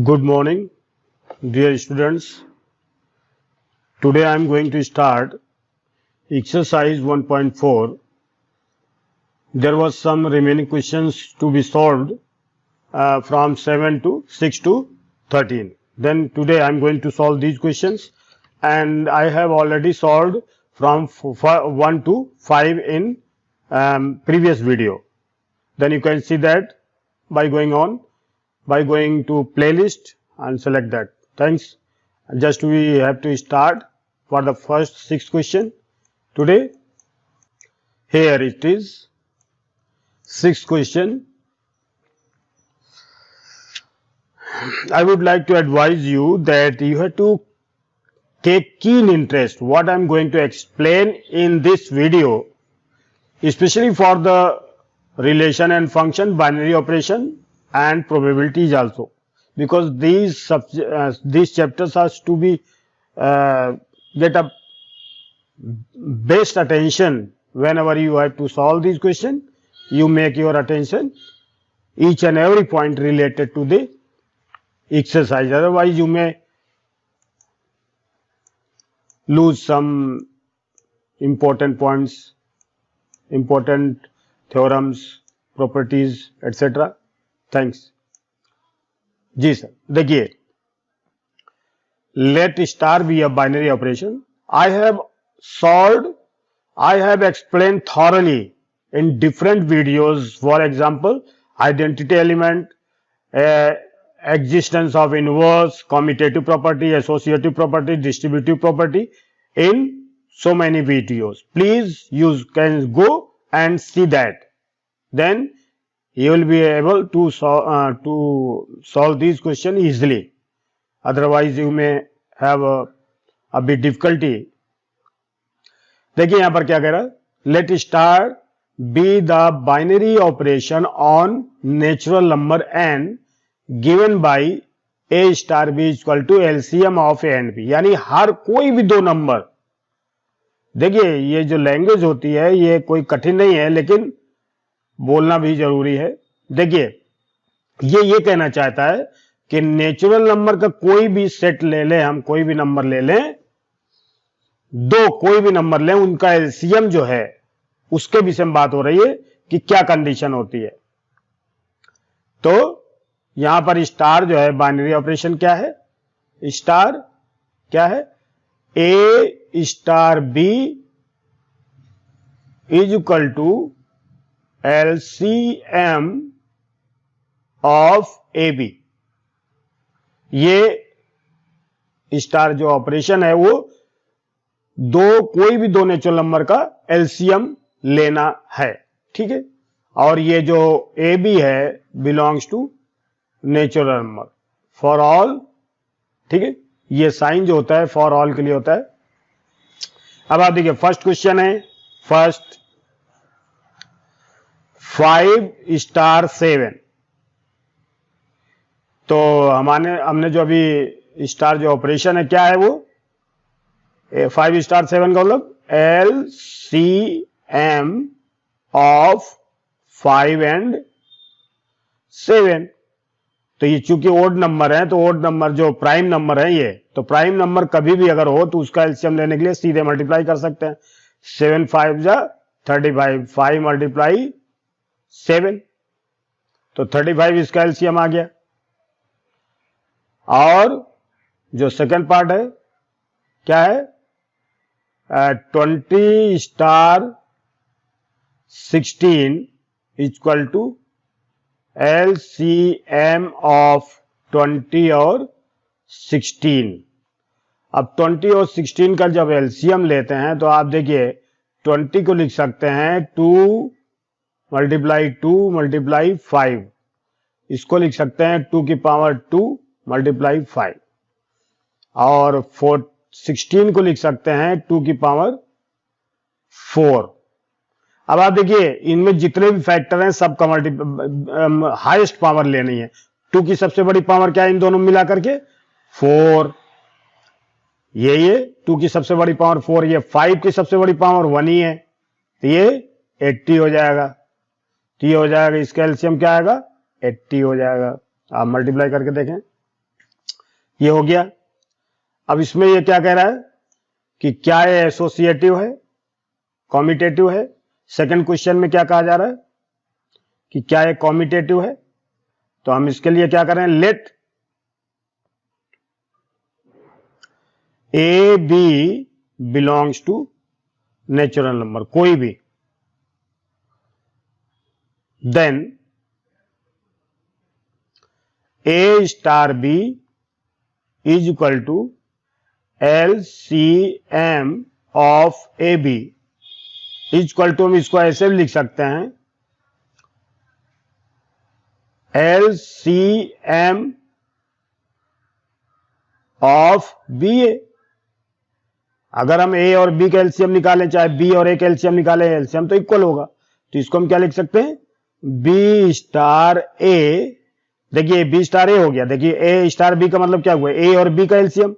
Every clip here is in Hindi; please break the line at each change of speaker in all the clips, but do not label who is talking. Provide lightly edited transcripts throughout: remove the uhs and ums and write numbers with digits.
Good morning, dear students. Today I am going to start exercise 1.4. There was some remaining questions to be solved from 6 to 13. Then today I am going to solve these questions, and I have already solved from 1 to 5 in previous video. Then you can see that by going to playlist and select that. Thanks. Just we have to start for the first 6 question today. Here it is, 6th question. I would like to advise you that you have to take keen interest what I am going to explain in this video, especially for the relation and function, binary operation and probabilities also, because these chapters has to be get a best attention whenever you have to solve these questions. You make your attention each and every point related to the exercise, otherwise you may lose some important points, important theorems, properties, etc. Thanks ji sir. देखिए, let star be a binary operation. I have explain thoroughly in different videos. For example, identity element, existence of inverse, commutative property, associative property, distributive property in so many videos. Please, you can go and see that. Then you will be able to solve these questions easily. Otherwise, you may have a bit difficulty. देखिए यहाँ पर क्या कह रहा है, let star be the binary operation on natural number n given by a star b equal to LCM of a and b. यानी हर कोई भी दो नंबर. देखिए, ये जो लैंग्वेज होती है ये कोई कठिन नहीं है, लेकिन बोलना भी जरूरी है. देखिए, ये कहना चाहता है कि नेचुरल नंबर का कोई भी सेट ले लें, हम कोई भी नंबर ले लें, कोई भी नंबर लें, उनका एलसीएम जो है उसके विषय में बात हो रही है कि क्या कंडीशन होती है. तो यहां पर स्टार जो है बाइनरी ऑपरेशन क्या है, स्टार क्या है, ए star B is equal to LCM of A B. ये स्टार जो ऑपरेशन है वो कोई भी दो नेचुरल नंबर का एलसीएम लेना है. ठीक है. और ये जो ए बी है belongs to natural number for all. ठीक है. ये साइन जो होता है फॉर ऑल के लिए होता है. अब आप देखिए, फर्स्ट क्वेश्चन है, फर्स्ट 5 स्टार 7. तो हमने जो अभी स्टार जो ऑपरेशन है क्या है वो 5 स्टार 7 का मतलब LCM ऑफ 5 एंड 7. तो ये चूंकि ओड नंबर है, तो ओड नंबर जो प्राइम नंबर है ये, तो प्राइम नंबर कभी भी अगर हो तो उसका एलसीएम लेने के लिए सीधे मल्टीप्लाई कर सकते हैं. 7 5 जा 35, 5 मल्टीप्लाई 7, तो 35 इसका एलसीएम आ गया. और जो सेकंड पार्ट है क्या है, 20 star 16 equal to LCM of 20 और 16. अब 20 और 16 का जब एलसीएम लेते हैं तो आप देखिए 20 को लिख सकते हैं 2 मल्टीप्लाई 2 मल्टीप्लाई 5. इसको लिख सकते हैं 2 की पावर 2 मल्टीप्लाई 5. और 16 को लिख सकते हैं 2 की पावर 4. अब आप देखिए, इनमें जितने भी फैक्टर हैं सबका हाईएस्ट पावर लेनी है. 2 की सबसे बड़ी पावर क्या है इन दोनों मिला करके 4. ये 2 की सबसे बड़ी पावर 4, ये 5 की सबसे बड़ी पावर 1 ही है, तो ये 80 हो जाएगा. तो ये हो जाएगा, इसका एलसीएम क्या आएगा 80 हो जाएगा. आप मल्टीप्लाई करके देखें ये हो गया। अब इसमें ये क्या कह रहा है कि क्या ये एसोसिएटिव है, कॉमिटेटिव है। सेकंड क्वेश्चन में क्या कहा जा रहा है कि क्या ये कॉमिटेटिव है। तो हम इसके लिए क्या करें, let A B belongs to natural number, कोई भी, then A star B is equal to LCM of A B is equal to, हम इसको ऐसे भी लिख सकते हैं LCM ऑफ बी ए। अगर हम ए और बी का एलसीएम निकालें, चाहे बी और ए का एलसीएम निकालें, एलसीएम तो इक्वल होगा। तो इसको हम क्या लिख सकते हैं, बी स्टार ए। देखिए बी स्टार ए हो गया, देखिए ए स्टार बी का मतलब क्या हुआ, ए और बी का एलसीएम,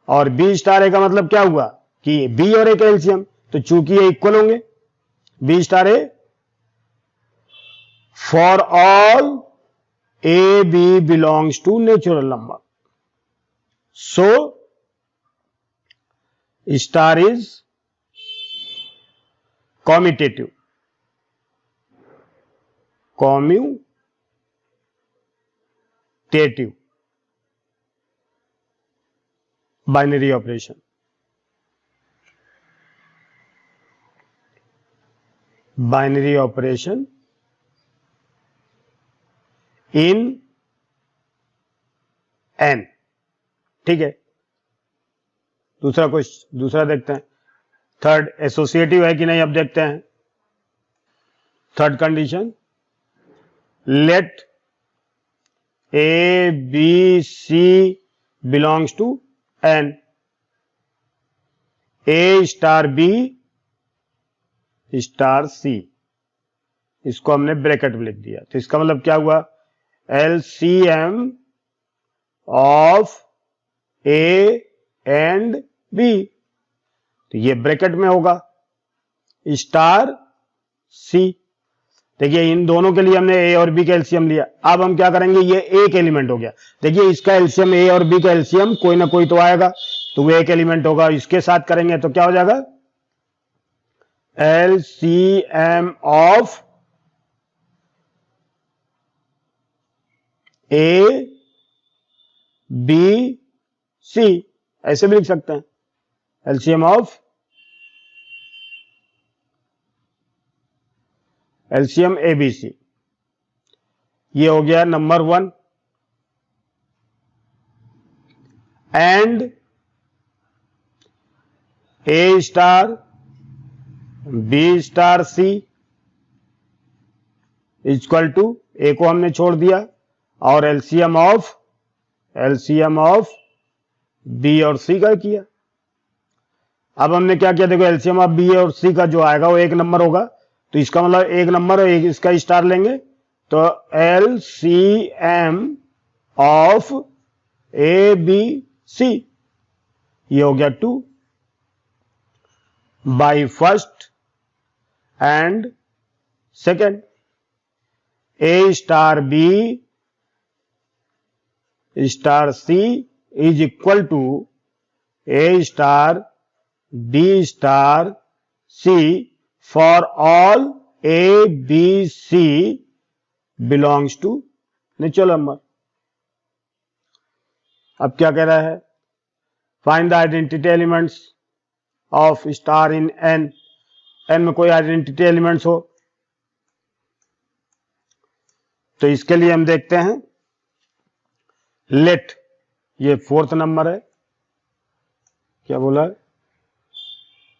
और बी स्टार ए का मतलब क्या हुआ कि बी और ए का एलसीएम। तो चूंकि ये इक्वल होंगे, B star A for all A B belongs to natural number, so star is commutative, commutative binary operation. Binary operation in N. ठीक है, दूसरा देखते हैं। थर्ड एसोसिएटिव है कि नहीं, अब देखते हैं। Third condition, let A B C belongs to N, A star B star C, इसको हमने ब्रैकेट में लिख दिया। तो इसका मतलब क्या हुआ, LCM of A and B, तो ये ब्रैकेट में होगा स्टार सी। देखिए इन दोनों के लिए हमने ए और बी का एलसीएम लिया। अब हम क्या करेंगे, ये एक एलिमेंट हो गया। देखिए इसका एलसीएम, ए और बी का एलसीएम कोई ना कोई तो आएगा, तो वो एक एलिमेंट होगा। इसके साथ करेंगे तो क्या हो जाएगा, LCM of A B C, ऐसे भी लिख सकते हैं, LCM ऑफ LCM ABC। ये हो गया number 1। And A star B star C equal to, A को हमने छोड़ दिया, और LCM ऑफ बी और सी का किया। अब हमने क्या किया, देखो LCM ऑफ बी और सी का जो आएगा वो एक नंबर होगा, तो इसका मतलब एक नंबर और एक इसका स्टार लेंगे, तो LCM of A B C, ये हो गया 2 by first and second. A star B star C is equal to A star B star C for all A B C belongs to natural number. अब क्या कह रहा है, find the identity elements of star in N. N में कोई आइडेंटिटी एलिमेंट्स हो, तो इसके लिए हम देखते हैं, लेट, ये 4th नंबर है, क्या बोला है,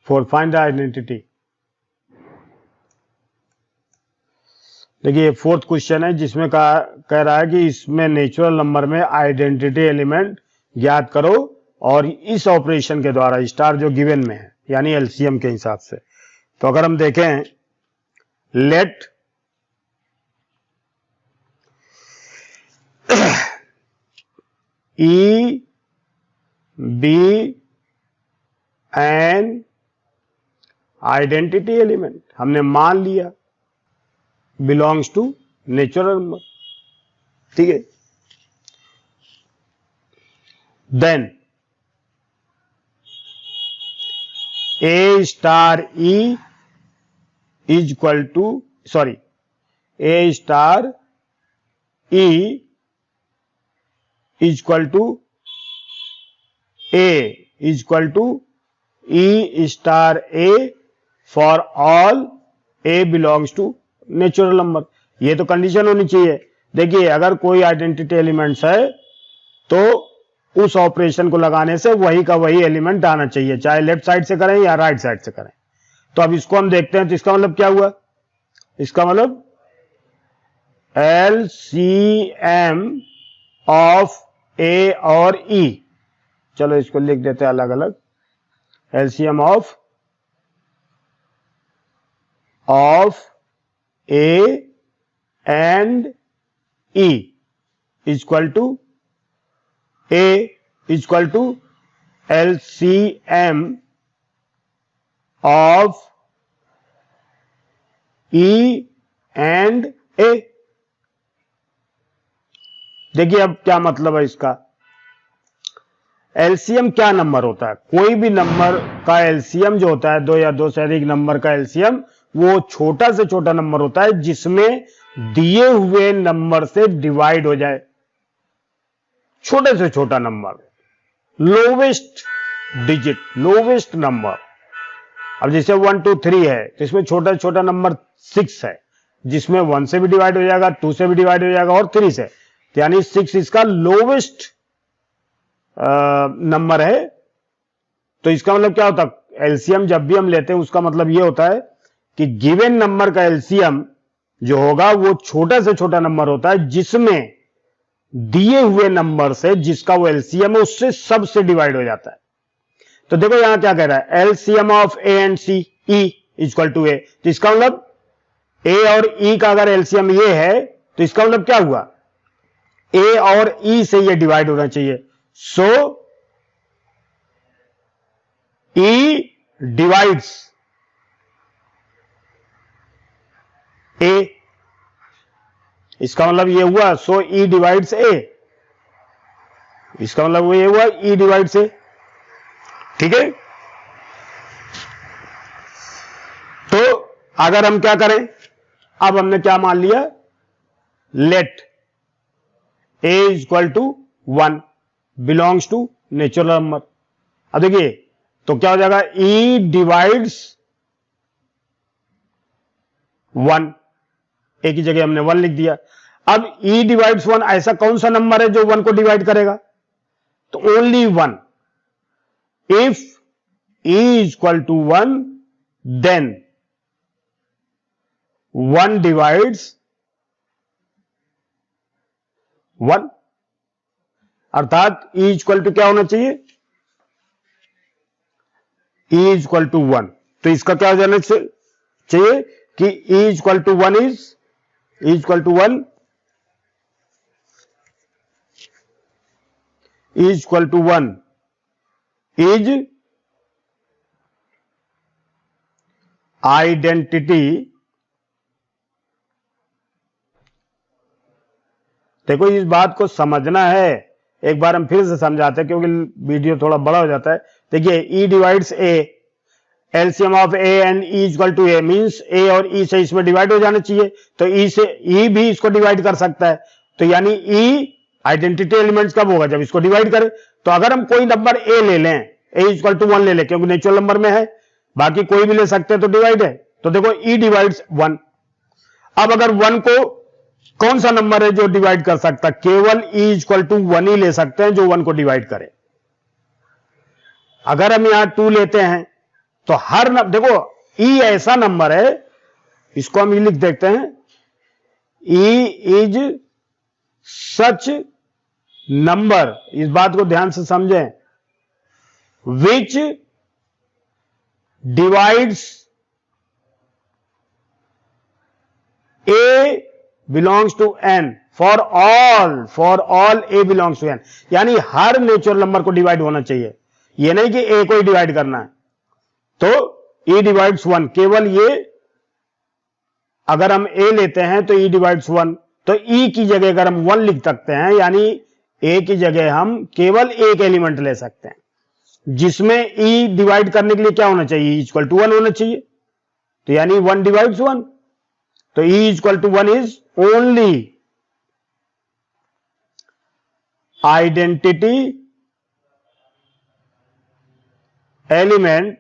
फॉर फाइंड द आइडेंटिटी। देखिए 4th क्वेश्चन है जिसमें कह रहा है कि इसमें नेचुरल नंबर में आइडेंटिटी एलिमेंट ज्ञात करो, और इस ऑपरेशन के द्वारा स्टार जो गिवन में है, यानी एलसीएम के हिसाब से। तो अगर हम देखें, let E be an identity element, हमने मान लिया बिलोंग्स टू नेचुरल नंबर। ठीक है, then A star E is equal to, sorry, A star E is equal to A is equal to E star A for all A belongs to natural number. ये तो कंडीशन होनी चाहिए। देखिए अगर कोई आइडेंटिटी एलिमेंट्स है तो उस ऑपरेशन को लगाने से वही का वही एलिमेंट आना चाहिए, चाहे लेफ्ट साइड से करें या राइट साइड से करें। तो अब इसको हम देखते हैं, तो इसका मतलब क्या हुआ? इसका मतलब LCM ऑफ A और E, चलो इसको लिख देते हैं अलग अलग। LCM of A and E is equal to A is equal to LCM of E and A। देखिए अब क्या मतलब है इसका। एलसीएम क्या नंबर होता है? कोई भी नंबर का एलसीएम जो होता है, दो या दो से अधिक नंबर का एलसीएम, वो छोटा से छोटा नंबर होता है जिसमें दिए हुए नंबर से डिवाइड हो जाए। छोटे से छोटा number, lowest digit, lowest number. अब जैसे 1 2 3 है तो इसमें छोटा से छोटा नंबर 6 है, जिसमें 1 से भी डिवाइड हो जाएगा, 2 से भी डिवाइड हो जाएगा और 3 से, तो यानी 6 इसका लोवेस्ट नंबर है। तो इसका मतलब क्या होता है? एलसीएम जब भी हम लेते हैं उसका मतलब यह होता है कि गिवन नंबर का एलसीएम जो होगा वो छोटा से छोटा नंबर होता है जिसमें दिए हुए नंबर से, जिसका वो एलसीएम है, उससे सबसे डिवाइड हो जाता है। तो देखो यहां क्या कह रहा है, LCM of A and C E equal to ए। तो इसका मतलब ए और ई का अगर एलसीएम ये है तो इसका मतलब क्या हुआ? ए और ई से ये डिवाइड होना चाहिए। सो ई डिवाइड्स ए, इसका मतलब ये हुआ सो ई डिवाइड्स ए, इसका मतलब ये हुआ ई डिवाइड्स ए। ठीक है, तो अगर हम क्या करें, अब हमने क्या मान लिया, let A is equal to 1 belongs to natural number. अब देखिए तो क्या हो जाएगा, ई डिवाइड्स 1, एक ही जगह हमने 1 लिख दिया। अब ई डिवाइड्स 1, ऐसा कौन सा नंबर है जो 1 को डिवाइड करेगा? तो only 1। If e is equal to 1 then 1 divides 1, अर्थात e is equal to क्या होना चाहिए? e is equal to 1। तो इसका क्या हो जाना चाहिए कि e is equal to 1 is, e is equal to 1, e is equal to 1 is identity. देखो इस बात को समझना है, एक बार हम फिर से समझाते हैं क्योंकि वीडियो थोड़ा बड़ा हो जाता है। देखिए E divides A, LCM of A and E equal to A means A और ई से इसमें डिवाइड हो जाना चाहिए। तो ई से ई भी इसको डिवाइड कर सकता है, तो यानी ई आइडेंटिटी एलिमेंट्स कब होगा? जब इसको डिवाइड करे। तो अगर हम कोई नंबर ए ले लें, ए इक्वल टू 1 ले लें क्योंकि नेचुरल नंबर में है, बाकी कोई भी ले सकते हैं तो डिवाइड है। तो देखो ई डिवाइड्स 1। अब अगर 1 को कौन सा नंबर है जो डिवाइड कर सकता? केवल ई इक्वल टू 1 ही ले सकते हैं जो 1 को डिवाइड करे। अगर हम यहां 2 लेते हैं तो हर देखो ई ऐसा नंबर है, इसको हम ई लिख देखते हैं, ई इज सच नंबर, इस बात को ध्यान से समझें, विच divides a belongs to n for all a belongs to n, यानी हर नेचुरल नंबर को डिवाइड होना चाहिए, ये नहीं कि a को ही डिवाइड करना है। तो e डिवाइड्स 1, केवल ये अगर हम a लेते हैं तो e डिवाइड्स 1, तो e की जगह अगर हम 1 लिख सकते हैं, यानी ए की जगह हम केवल एक एलिमेंट ले सकते हैं, जिसमें ई डिवाइड करने के लिए क्या होना चाहिए, इक्वल टू 1 होना चाहिए। तो यानी 1 डिवाइड्स 1, तो ई equal to 1 is only identity element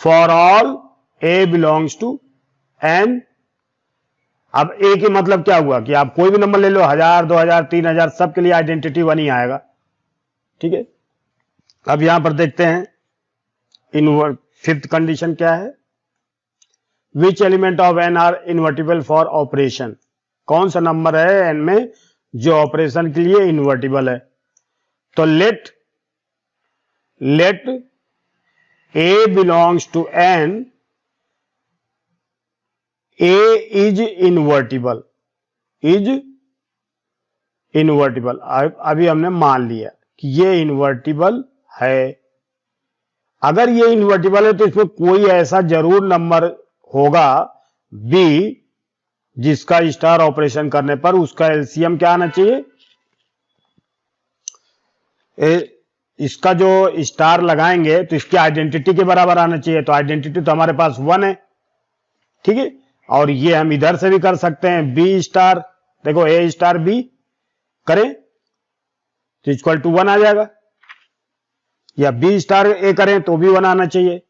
for all A belongs to N. अब ए के मतलब क्या हुआ कि आप कोई भी नंबर ले लो, 1000, 2000, 3000, सबके लिए आइडेंटिटी 1 ही आएगा। ठीक है, अब यहां पर देखते हैं इनवर्ट फिफ्थ कंडीशन क्या है, which element of N are invertible for operation. कौन सा नंबर है एन में जो ऑपरेशन के लिए इन्वर्टिबल है। तो let A belongs to N, A is invertible, अभी हमने मान लिया कि ये इन्वर्टिबल है। अगर ये इन्वर्टिबल है तो इसमें कोई ऐसा जरूर नंबर होगा बी जिसका स्टार ऑपरेशन करने पर उसका एलसीएम क्या आना चाहिए, इसका जो स्टार लगाएंगे तो इसकी आइडेंटिटी के बराबर आना चाहिए। तो आइडेंटिटी तो हमारे पास 1 है। ठीक है, और ये हम इधर से भी कर सकते हैं, बी स्टार, देखो ए स्टार बी करें तो इक्वल टू 1 आ जाएगा, या बी स्टार ए करें तो भी 1 आना चाहिए।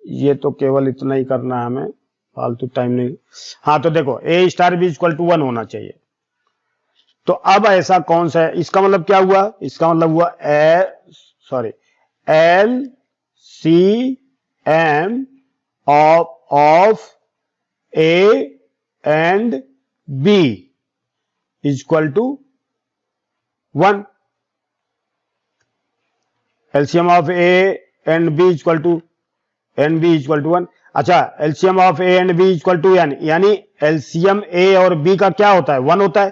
ये तो केवल इतना ही करना है हमें, फालतू टाइम नहीं। हाँ, तो देखो ए स्टार बी इक्वल टू 1 होना चाहिए। तो अब ऐसा कौन सा है, इसका मतलब क्या हुआ, इसका मतलब हुआ L C M of A and B equal to 1। LCM of A and B equal to 1। अच्छा, LCM of A and B equal to N, यानी एलसीएम ए और बी का क्या होता है, 1 होता है।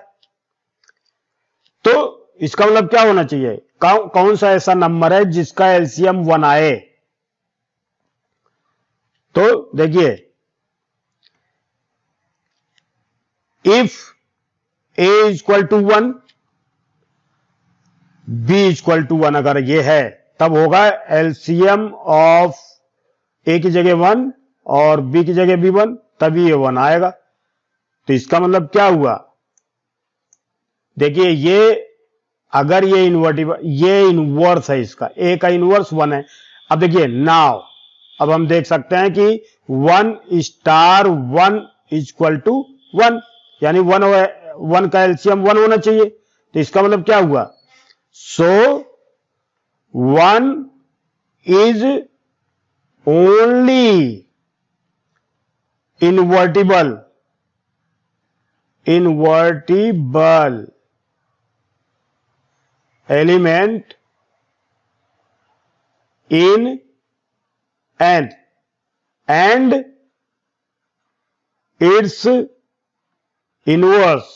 तो इसका मतलब क्या होना चाहिए, कौन सा ऐसा नंबर है जिसका एलसीएम 1 आए। तो देखिए, if A equal to 1, B equal to 1 अगर ये है, तब होगा एलसीएम ऑफ ए की जगह 1 और बी की जगह भी 1, तभी ये 1 आएगा। तो इसका मतलब क्या हुआ, देखिए ये अगर ये इन्वर्टिबल, ये इनवर्स है, इसका ए का इनवर्स 1 है। अब देखिए नाउ, अब हम देख सकते हैं कि 1 स्टार 1 इक्वल टू 1, यानी 1 का एलसीएम 1 होना चाहिए। तो इसका मतलब क्या हुआ, सो 1 is only invertible element in and its inverse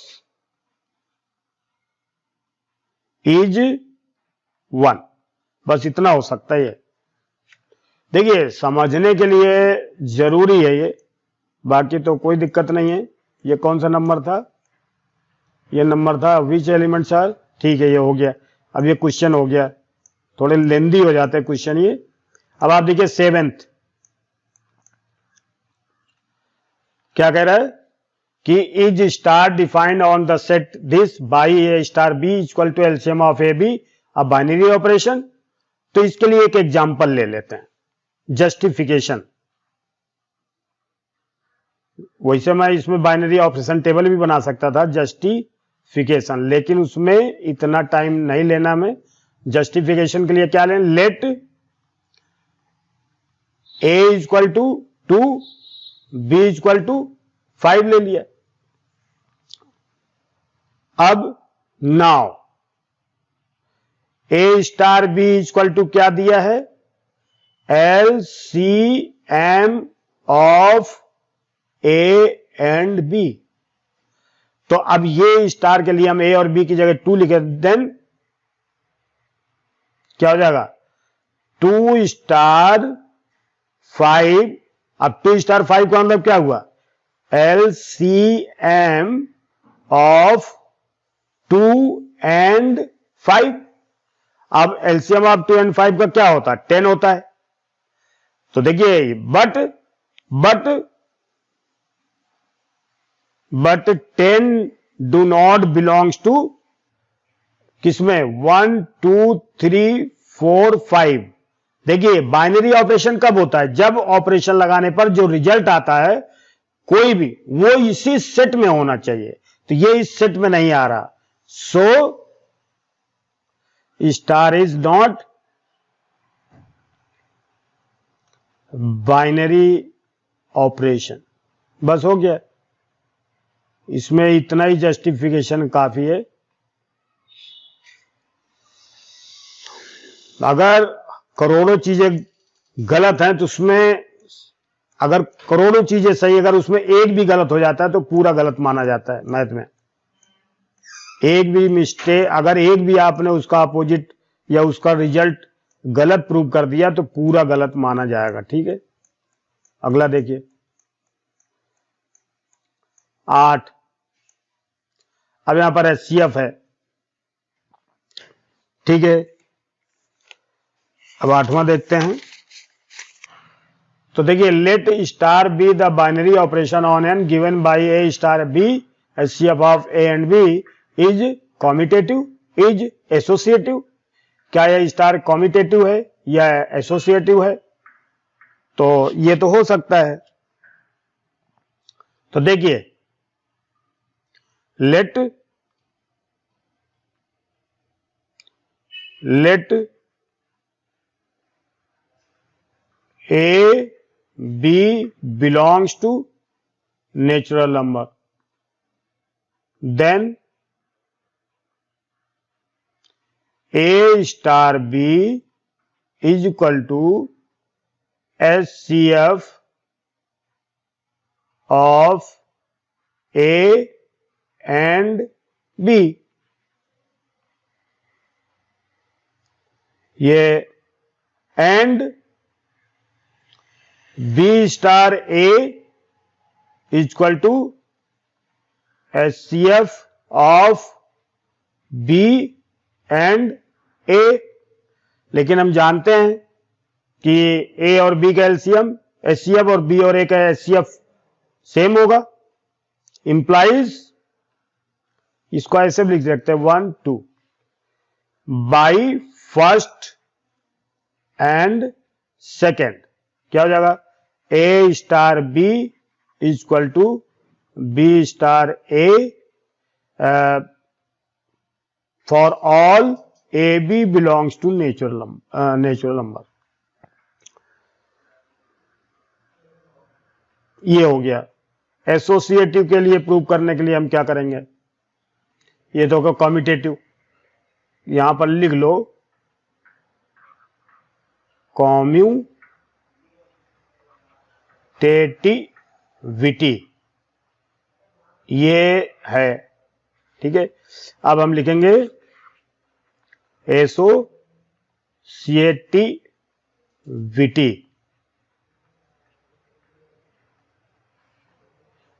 is 1। बस इतना हो सकता है। देखिए समझने के लिए जरूरी है ये, बाकी तो कोई दिक्कत नहीं है। ये कौन सा नंबर था, ये नंबर था विच एलिमेंट सर, ठीक है ये हो गया। अब ये क्वेश्चन हो गया, थोड़े लेंदी हो जाते हैं क्वेश्चन ये। अब आप देखिए 7th क्या कह रहा है कि is star defined on the set this by A star B equal to LCM of A B, a binary operation. तो इसके लिए एक एग्जांपल ले लेते हैं, जस्टिफिकेशन। वैसे मैं इसमें बाइनरी ऑपरेशन टेबल भी बना सकता था, जस्टिफिकेशन, लेकिन उसमें इतना टाइम नहीं लेना। मैं जस्टिफिकेशन के लिए क्या लें, let A equal to 2, B equal to 5 ले लिया। अब now A star B equal to क्या दिया है, L C M of A and B. तो अब ये स्टार के लिए हम ए और बी की जगह 2 लिखे, देन क्या हो जाएगा 2 स्टार 5। अब 2 स्टार 5 का मतलब क्या हुआ, LCM ऑफ 2 and 5। अब LCM ऑफ 2 and 5 का क्या होता है? 10 होता है। तो देखिए but 10 do not belongs to किसमें? 1 2 3 4 5। देखिए बाइनरी ऑपरेशन कब होता है? जब ऑपरेशन लगाने पर जो रिजल्ट आता है कोई भी, वो इसी सेट में होना चाहिए। तो ये इस सेट में नहीं आ रहा, so star is not binary operation. बस हो गया, इसमें इतना ही जस्टिफिकेशन काफी है। अगर करोड़ों चीजें गलत हैं तो उसमें, अगर करोड़ों चीजें सही, अगर उसमें एक भी गलत हो जाता है तो पूरा गलत माना जाता है मैथ में। एक भी मिस्टेक, अगर एक भी आपने उसका अपोजिट या उसका रिजल्ट गलत प्रूव कर दिया तो पूरा गलत माना जाएगा। ठीक है, अगला देखिए 8। अब यहां पर HCF है। ठीक है, अब 8वां देखते हैं। तो देखिए let star be the binary operation on N given by A star B, HCF of A and B is commutative, is associative. क्या यह स्टार कॉम्यूटेटिव है या एसोसिएटिव है? तो ये तो हो सकता है। तो देखिए late A B belongs to natural number, then A star B is equal to HCF of A and B। ये and B star A is equal to HCF of B and A। लेकिन हम जानते हैं कि A और B का एलसीएम HCF और B और A का HCF सेम होगा, इंप्लाइज इसको ऐसे भी लिख सकते हैं 1 2 बाई फर्स्ट एंड सेकेंड। क्या हो जाएगा? A star B is equal to B star A for all AB belongs to natural number. ये हो गया। एसोसिएटिव के लिए प्रूव करने के लिए हम क्या करेंगे? ये तो होगा कॉम्यूटेटिव, यहां पर लिख लो कॉम्यूटेटिविटी, ये है। ठीक है, अब हम लिखेंगे एसोसिएटिविटी।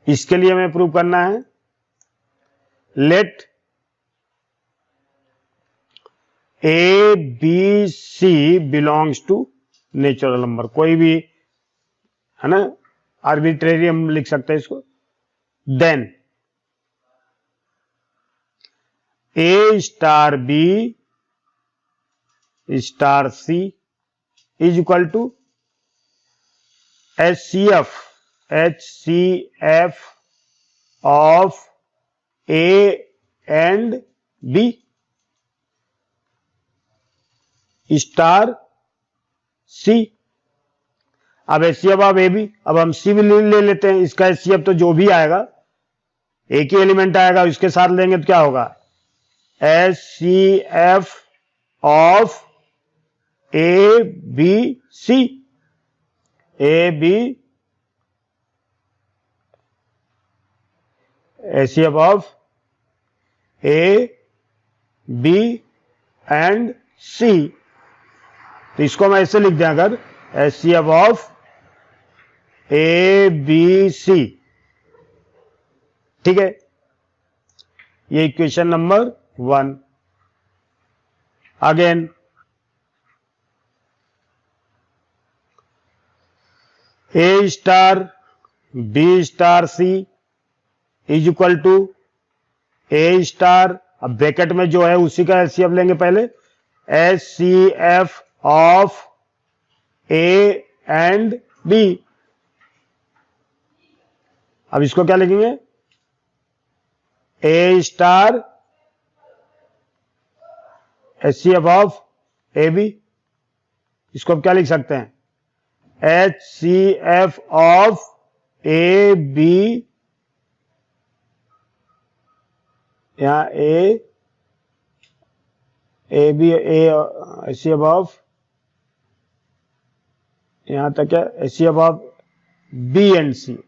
इसके लिए हमें प्रूव करना है let A B C belongs to natural number. कोई भी है ना, आर्बिट्रेरी हम लिख सकते हैं इसको। Then A star B star C is equal to HCF of A and B star C। अब HCF ऑफ AB, अब हम C भी ले लेते हैं। इसका HCF तो जो भी आएगा, एक ही एलिमेंट आएगा, इसके साथ लेंगे तो क्या होगा? HCF of ABC, HCF of A B and C। तो इसको मैं ऐसे लिख दें, अगर HCF of A B C ठीक है, ये equation number 1। Again A star B star C is equal to A star, अब ब्रैकेट में जो है उसी का एचसीएफ लेंगे पहले, HCF of A and B. अब इसको क्या लिखेंगे, A star HCF of A B. इसको अब क्या लिख सकते हैं, एचसीएफ ऑफ ए बी, यहां ए बी एचसीएफ ऑफ, यहां तक है HCF of B and C.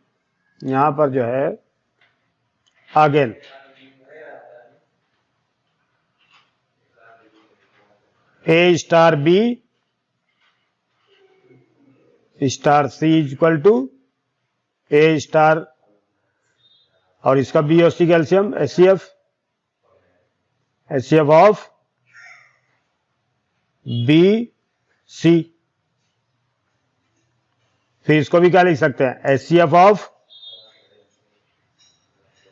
यहां पर जो है again A star B star C is equal to A star, और इसका बी और सी का LCM HCF of B C. फिर इसको भी क्या लिख सकते हैं, HCF of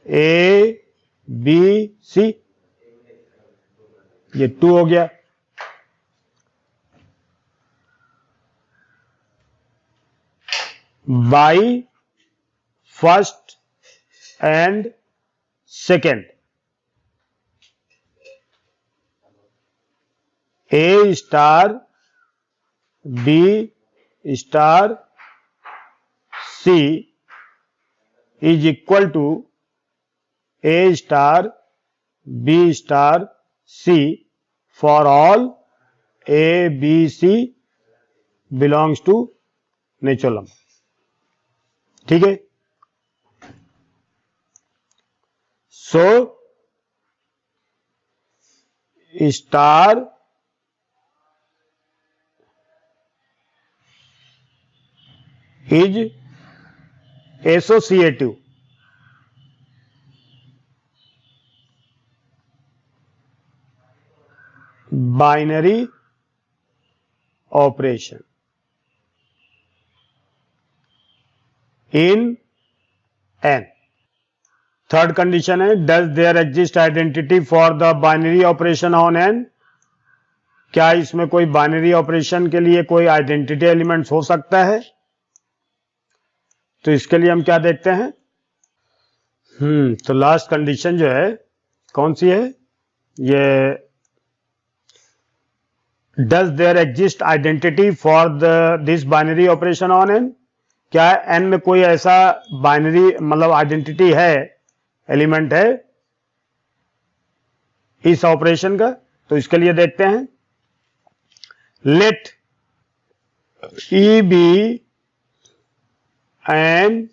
A B C, ये 2 हो गया। By first and second, A star B star C is equal to A star B star C for all A B C belongs to natural number. ठीक है, so star is associative binary operation in N. Third condition है, does there exist identity for the binary operation on N. क्या इसमें कोई बाइनरी ऑपरेशन के लिए कोई आइडेंटिटी एलिमेंट्स हो सकता है? तो इसके लिए हम क्या देखते हैं, तो लास्ट कंडीशन जो है कौन सी है, ये does there exist identity for this binary operation on N. क्या एन में कोई ऐसा बाइनरी मतलब आइडेंटिटी है, एलिमेंट है इस ऑपरेशन का? तो इसके लिए देखते हैं, let E be an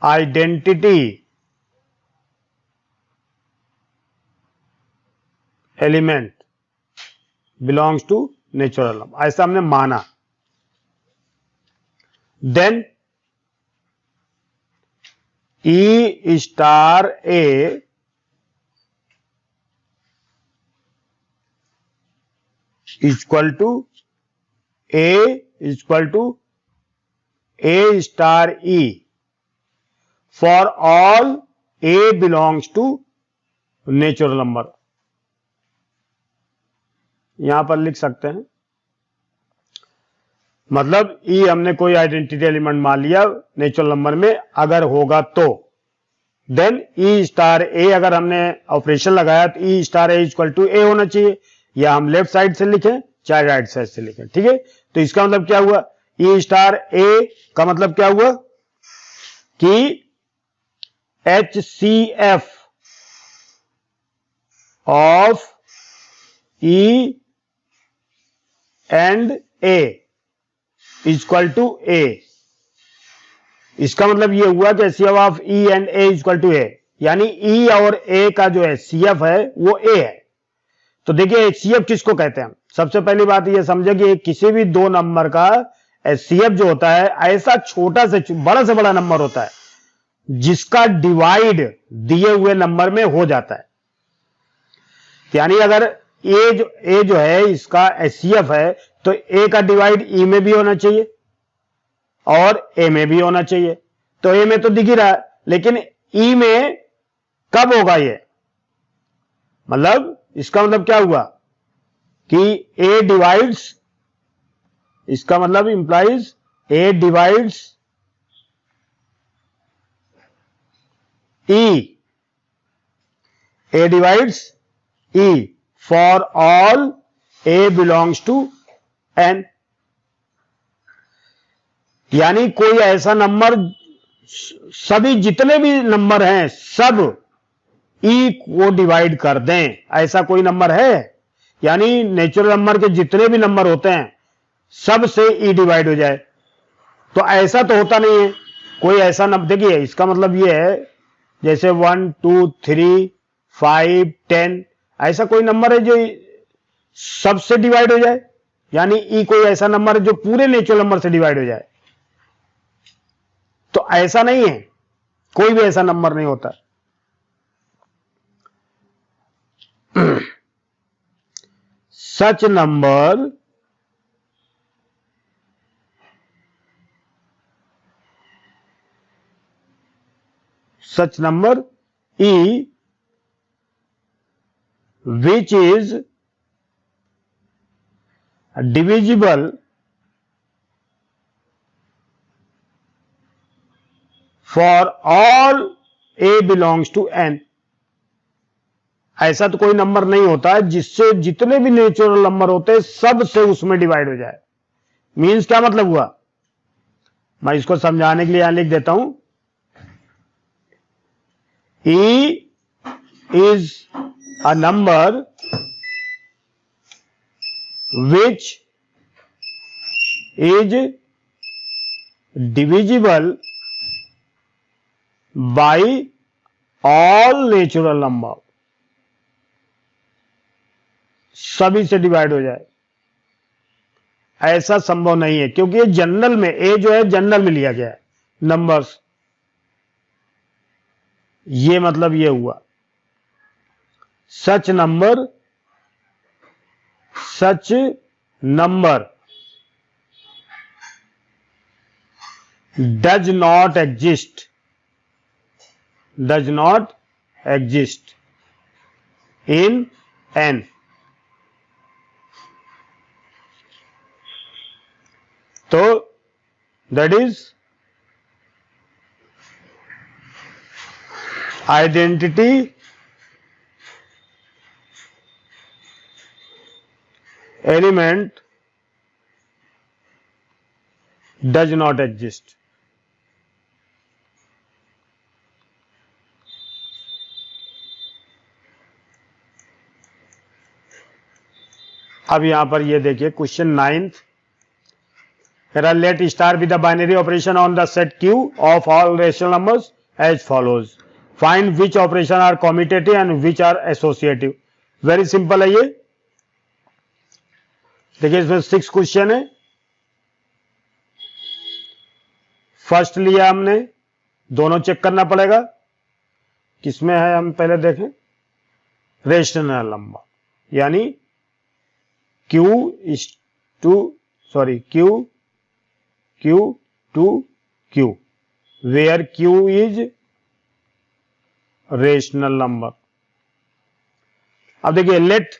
identity element belongs to natural number, ऐसा हमने माना। Then E star A equal to A star E for all A belongs to natural number. यहां पर लिख सकते हैं, मतलब ई हमने कोई आइडेंटिटी एलिमेंट मान लिया नेचुरल नंबर में, अगर होगा तो देन ई स्टार ए, अगर हमने ऑपरेशन लगाया तो ई स्टार ए इक्वल टू ए होना चाहिए, या हम लेफ्ट साइड से लिखें चाहे राइट साइड से लिखें। ठीक है, तो इसका मतलब क्या हुआ, ई स्टार ए का मतलब क्या हुआ कि H C F of E and A equal to A. इसका मतलब ये हुआ कि HCF of E and A equal to A, यानी ई और ए का जो एचसीएफ है वो ए है। तो देखिए एचसीएफ किसको कहते हैं, सबसे पहली बात ये समझे कि किसी भी दो नंबर का एचसीएफ जो होता है ऐसा छोटा से बड़ा नंबर होता है, जिसका डिवाइड दिए हुए नंबर में हो जाता है। यानी अगर ए जो है इसका एचसीएफ है तो ए का डिवाइड ई में भी होना चाहिए और ए में भी होना चाहिए। तो ए में तो दिख ही रहा है, लेकिन ई में कब होगा ये? मतलब इसका मतलब क्या हुआ कि ए डिवाइड्स, इसका मतलब implies A divides E, A divides E for all A belongs to N. यानी कोई ऐसा नंबर, सभी जितने भी नंबर हैं सब ई को डिवाइड कर दें, ऐसा कोई नंबर है? यानी नेचुरल नंबर के जितने भी नंबर होते हैं सब से ई डिवाइड हो जाए, तो ऐसा तो होता नहीं है। कोई ऐसा नंबर, देखिए इसका मतलब ये है जैसे 1 2 3 5 10, ऐसा कोई नंबर है जो सबसे डिवाइड हो जाए? यानी ई कोई ऐसा नंबर है जो पूरे नेचुरल नंबर से डिवाइड हो जाए? तो ऐसा नहीं है, कोई भी ऐसा नंबर नहीं होता। सच number E which is divisible for all A belongs to N। ऐसा तो कोई नंबर नहीं होता जिससे जितने भी नेचुरल नंबर होते हैं सब से उसमें डिवाइड हो जाए। मीन्स क्या मतलब हुआ? मैं इसको समझाने के लिए यहां लिख देता हूं, E is a number which is divisible by all natural number। सभी से डिवाइड हो जाए, ऐसा संभव नहीं है, क्योंकि ये जनरल में, ए जो है जनरल में लिया गया है नंबर्स। ये मतलब ये हुआ सच number does not exist in N। तो that is identity element does not exist। अब यहां पर ये देखिए question 9th, let star be the binary operation on the set Q of all rational numbers as follows। Find which operation are commutative and which are associative। Very simple है ये। देखिए इसमें 6 क्वेश्चन है। फर्स्ट लिया हमने, दोनों चेक करना पड़ेगा किसमें है, हम पहले देखें। रेशनल नंबर यानी Q to Q, where Q is rational number. अब देखिए late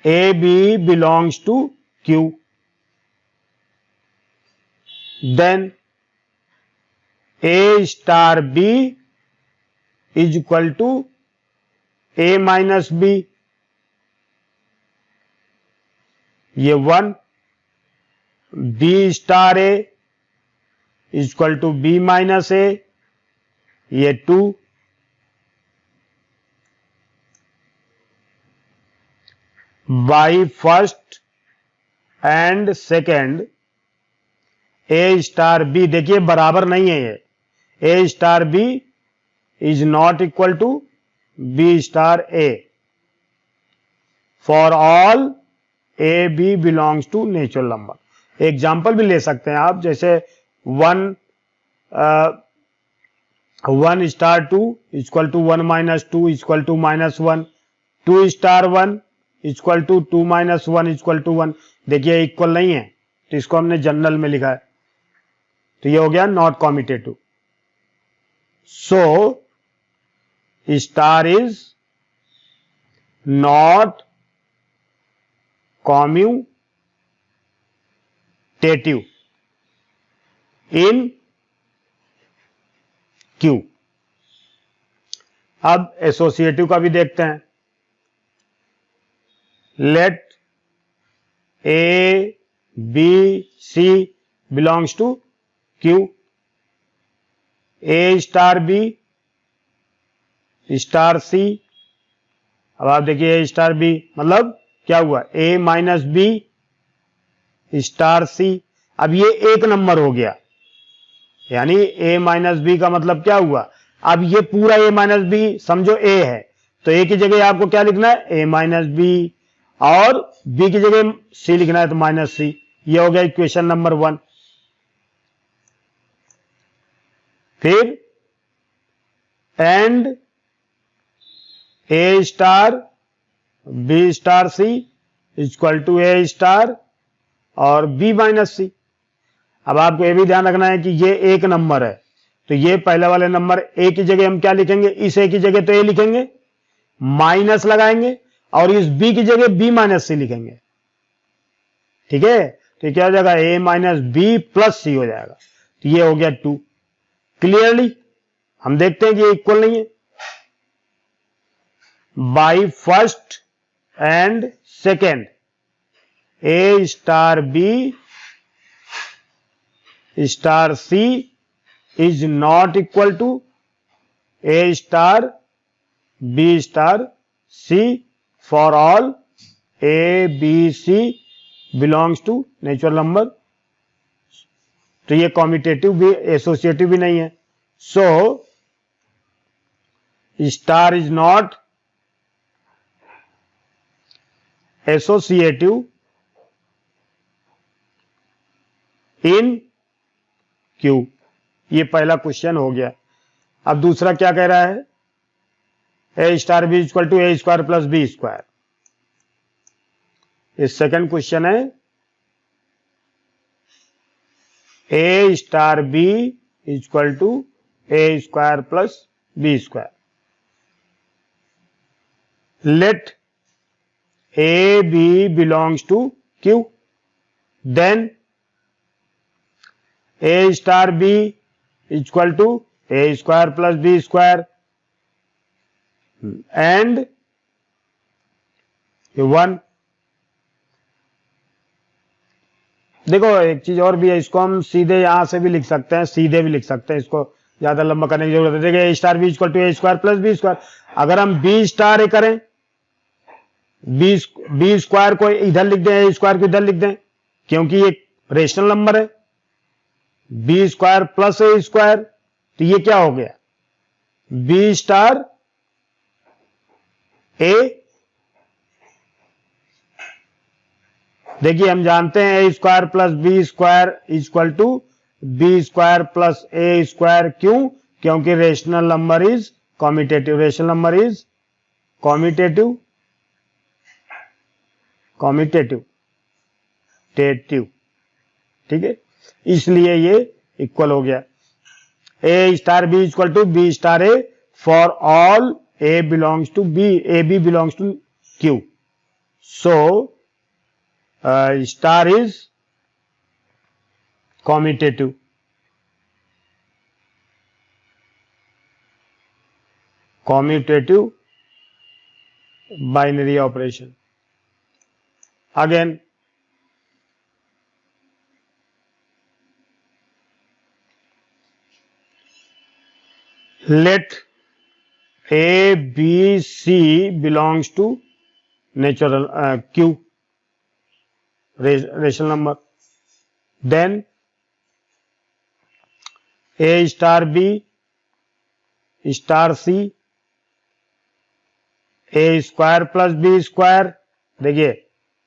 A B belongs to Q, then A star B is equal to A minus B, ये 1, B star A is equal to B minus A, ये 2, by first and second A star B, देखिए बराबर नहीं है ये, A star B is not equal to B star A for all A B belongs to natural number. Example भी ले सकते हैं आप, जैसे 1 1 star 2 equal to 1 minus 2 equal to minus 1, 2 star 1 equal to 2 minus 1 equal to 1। देखिए इक्वल नहीं है तो इसको हमने जनरल में लिखा है, तो ये हो गया not commutative. So star is not commutative in Q. अब एसोसिएटिव का भी देखते हैं। Let A B C belongs to Q, A star B star सी। अब आप देखिए ए स्टार बी मतलब क्या हुआ, ए माइनस बी स्टार सी। अब ये एक नंबर हो गया, यानी ए माइनस बी का मतलब क्या हुआ, अब ये पूरा ए माइनस बी समझो ए है, तो ए की जगह आपको क्या लिखना है, ए माइनस बी, और बी की जगह सी लिखना है तो माइनस सी। ये हो गया इक्वेशन नंबर 1। फिर and A star B star C equal to A star और बी माइनस सी। अब आपको ये भी ध्यान रखना है कि ये एक नंबर है, तो ये पहले वाले नंबर ए की जगह हम क्या लिखेंगे, इस ए की जगह तो ए लिखेंगे, माइनस लगाएंगे और इस बी की जगह बी माइनस सी लिखेंगे। ठीक है, तो क्या हो जाएगा, ए माइनस बी प्लस सी हो जाएगा। तो ये हो गया 2। क्लियरली हम देखते हैं कि ये इक्वल नहीं है। By first and second A star B star C is not equal to A star B star C for all A B C belongs to natural number. तो ये कॉम्यूटेटिव भी एसोसिएटिव भी नहीं है। So star is not associative in Q. ये पहला क्वेश्चन हो गया। अब दूसरा क्या कह रहा है, ए star B equal to A square plus B square. ये सेकंड क्वेश्चन है, ए star B equal to A square plus B square. Let A B belongs to Q, then A star B equal to A square plus B square and 1। देखो एक चीज और भी है, इसको हम सीधे यहां से भी लिख सकते हैं, सीधे भी लिख सकते हैं, इसको ज्यादा लंबा करने की जरूरत है। देखिए ए star B equal to A square plus B square. अगर हम बी स्टार ए करें, बी स्क्वायर को इधर लिख दें, ए स्क्वायर को इधर लिख दें, क्योंकि ये रेशनल नंबर है, बी स्क्वायर प्लस ए स्क्वायर, तो ये क्या हो गया, बी स्टार ए। देखिए हम जानते हैं A square plus B square equal to B square plus A square. क्यों, क्योंकि rational number is commutative, rational number is commutative, commutative टेटिव। ठीक है, इसलिए ये इक्वल हो गया। A star B equal to B star A for all A belongs to B, A B belongs to Q. So star is commutative. Commutative binary operation. Again let A, B, C belongs to natural Q, rational number. Then A star B star C, A square plus B square. देखिए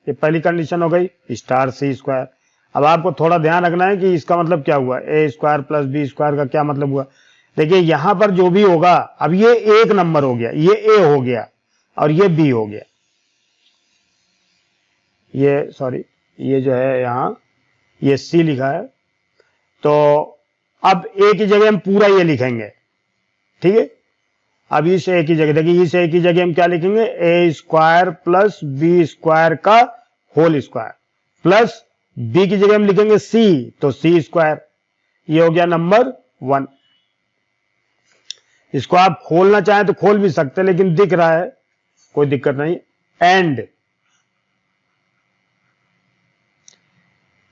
ये पहली कंडीशन हो गई, स्टार सी स्क्वायर। अब आपको थोड़ा ध्यान रखना है कि इसका मतलब क्या हुआ, ए स्क्वायर प्लस बी स्क्वायर का क्या मतलब हुआ। देखिए यहां पर जो भी होगा, अब ये एक नंबर हो गया, ये ए हो गया और ये बी हो गया, ये सॉरी ये जो है यहां ये सी लिखा है, तो अब ए की जगह हम पूरा ये लिखेंगे, ठीक है। अब इस ए की जगह देखिए, इस ए की जगह हम क्या लिखेंगे, ए स्क्वायर प्लस बी स्क्वायर का होल स्क्वायर, प्लस बी की जगह हम लिखेंगे सी, तो सी स्क्वायर। ये हो गया नंबर 1। इसको आप खोलना चाहें तो खोल भी सकते हैं, लेकिन दिख रहा है, कोई दिक्कत नहीं। And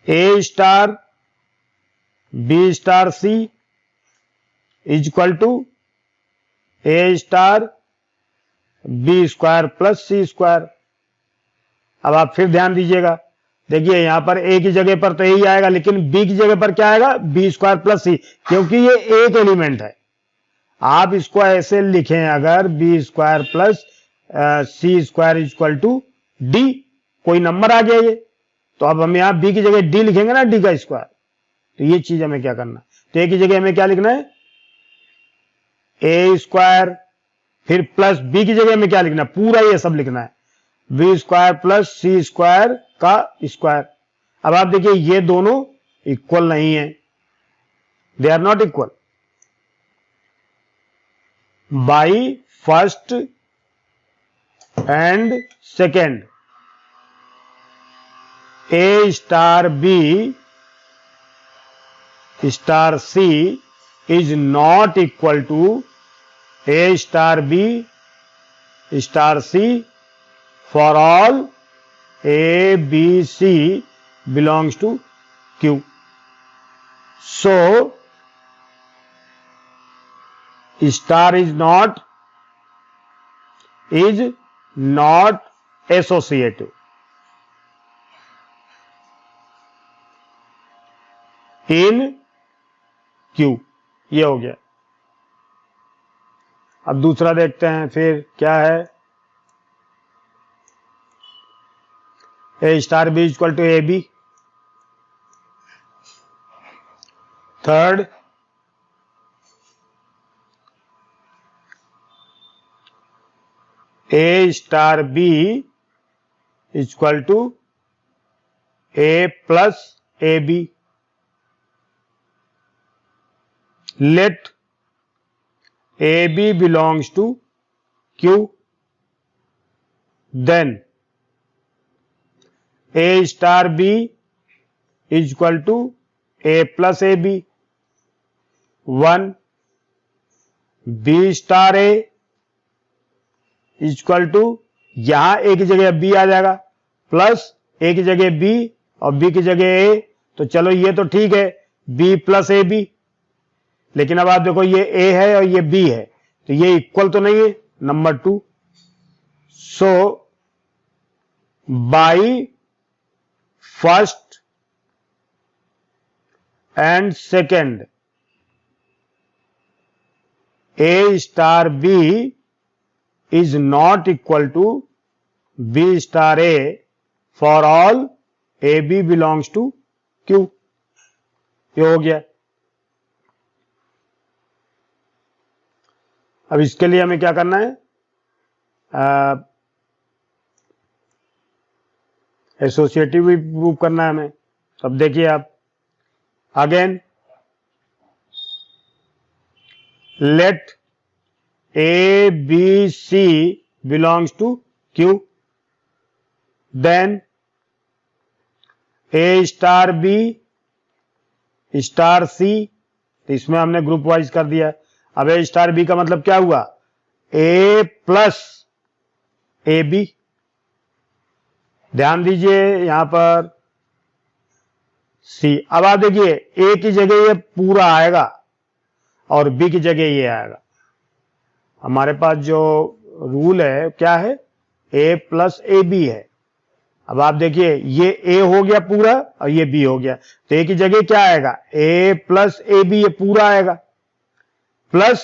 A star B star C is equal to A star B square plus C square. अब आप फिर ध्यान दीजिएगा, देखिए यहां पर ए की जगह पर तो यही आएगा, लेकिन बी की जगह पर क्या आएगा, बी स्क्वायर प्लस सी, क्योंकि ये एक एलिमेंट है। आप इसको ऐसे लिखें, अगर B square plus C square is equal to D, कोई नंबर आ गया ये, तो अब हम यहां बी की जगह डी लिखेंगे ना, डी का स्क्वायर। तो ये चीज हमें क्या करना है, तो ए की जगह हमें क्या लिखना है, ए स्क्वायर, फिर प्लस बी की जगह में क्या लिखना है, पूरा ये सब लिखना है, B square plus C square का स्क्वायर। अब आप देखिए ये दोनों इक्वल नहीं है, they are not equal. By first and second, A star B star C is not equal to A star B star C for all A, B, C belongs to Q. So, star is not associative. In Q. ये हो गया। अब दूसरा देखते हैं, फिर क्या है, ए star B equal to A B. Third, A star B equal to A plus A B. Let AB belongs to Q, then A star B is equal to A plus AB, 1 B star A is equal to, यहां A की जगह B आ जाएगा, प्लस A की जगह B और B की जगह A, तो चलो ये तो ठीक है, B प्लस AB। लेकिन अब आप देखो ये A है और ये B है, तो ये इक्वल तो नहीं है, number 2। So by first and second, A star B is not equal to B star A for all AB belongs to Q। ये हो गया। अब इसके लिए हमें क्या करना है, एसोसिएटिव भी प्रूव करना है हमें। अब देखिए आप, again let A B C belongs to Q, then A star B star C, तो इसमें हमने ग्रुप वाइज कर दिया। अब ए स्टार बी का मतलब क्या हुआ, ए प्लस ए बी। ध्यान दीजिए यहां पर सी। अब आप देखिए ए की जगह ये पूरा आएगा और बी की जगह ये आएगा। हमारे पास जो रूल है क्या है, ए प्लस ए बी है। अब आप देखिए ये ए हो गया पूरा और ये बी हो गया, तो ए की जगह क्या आएगा, ए प्लस ए बी, ये पूरा आएगा, प्लस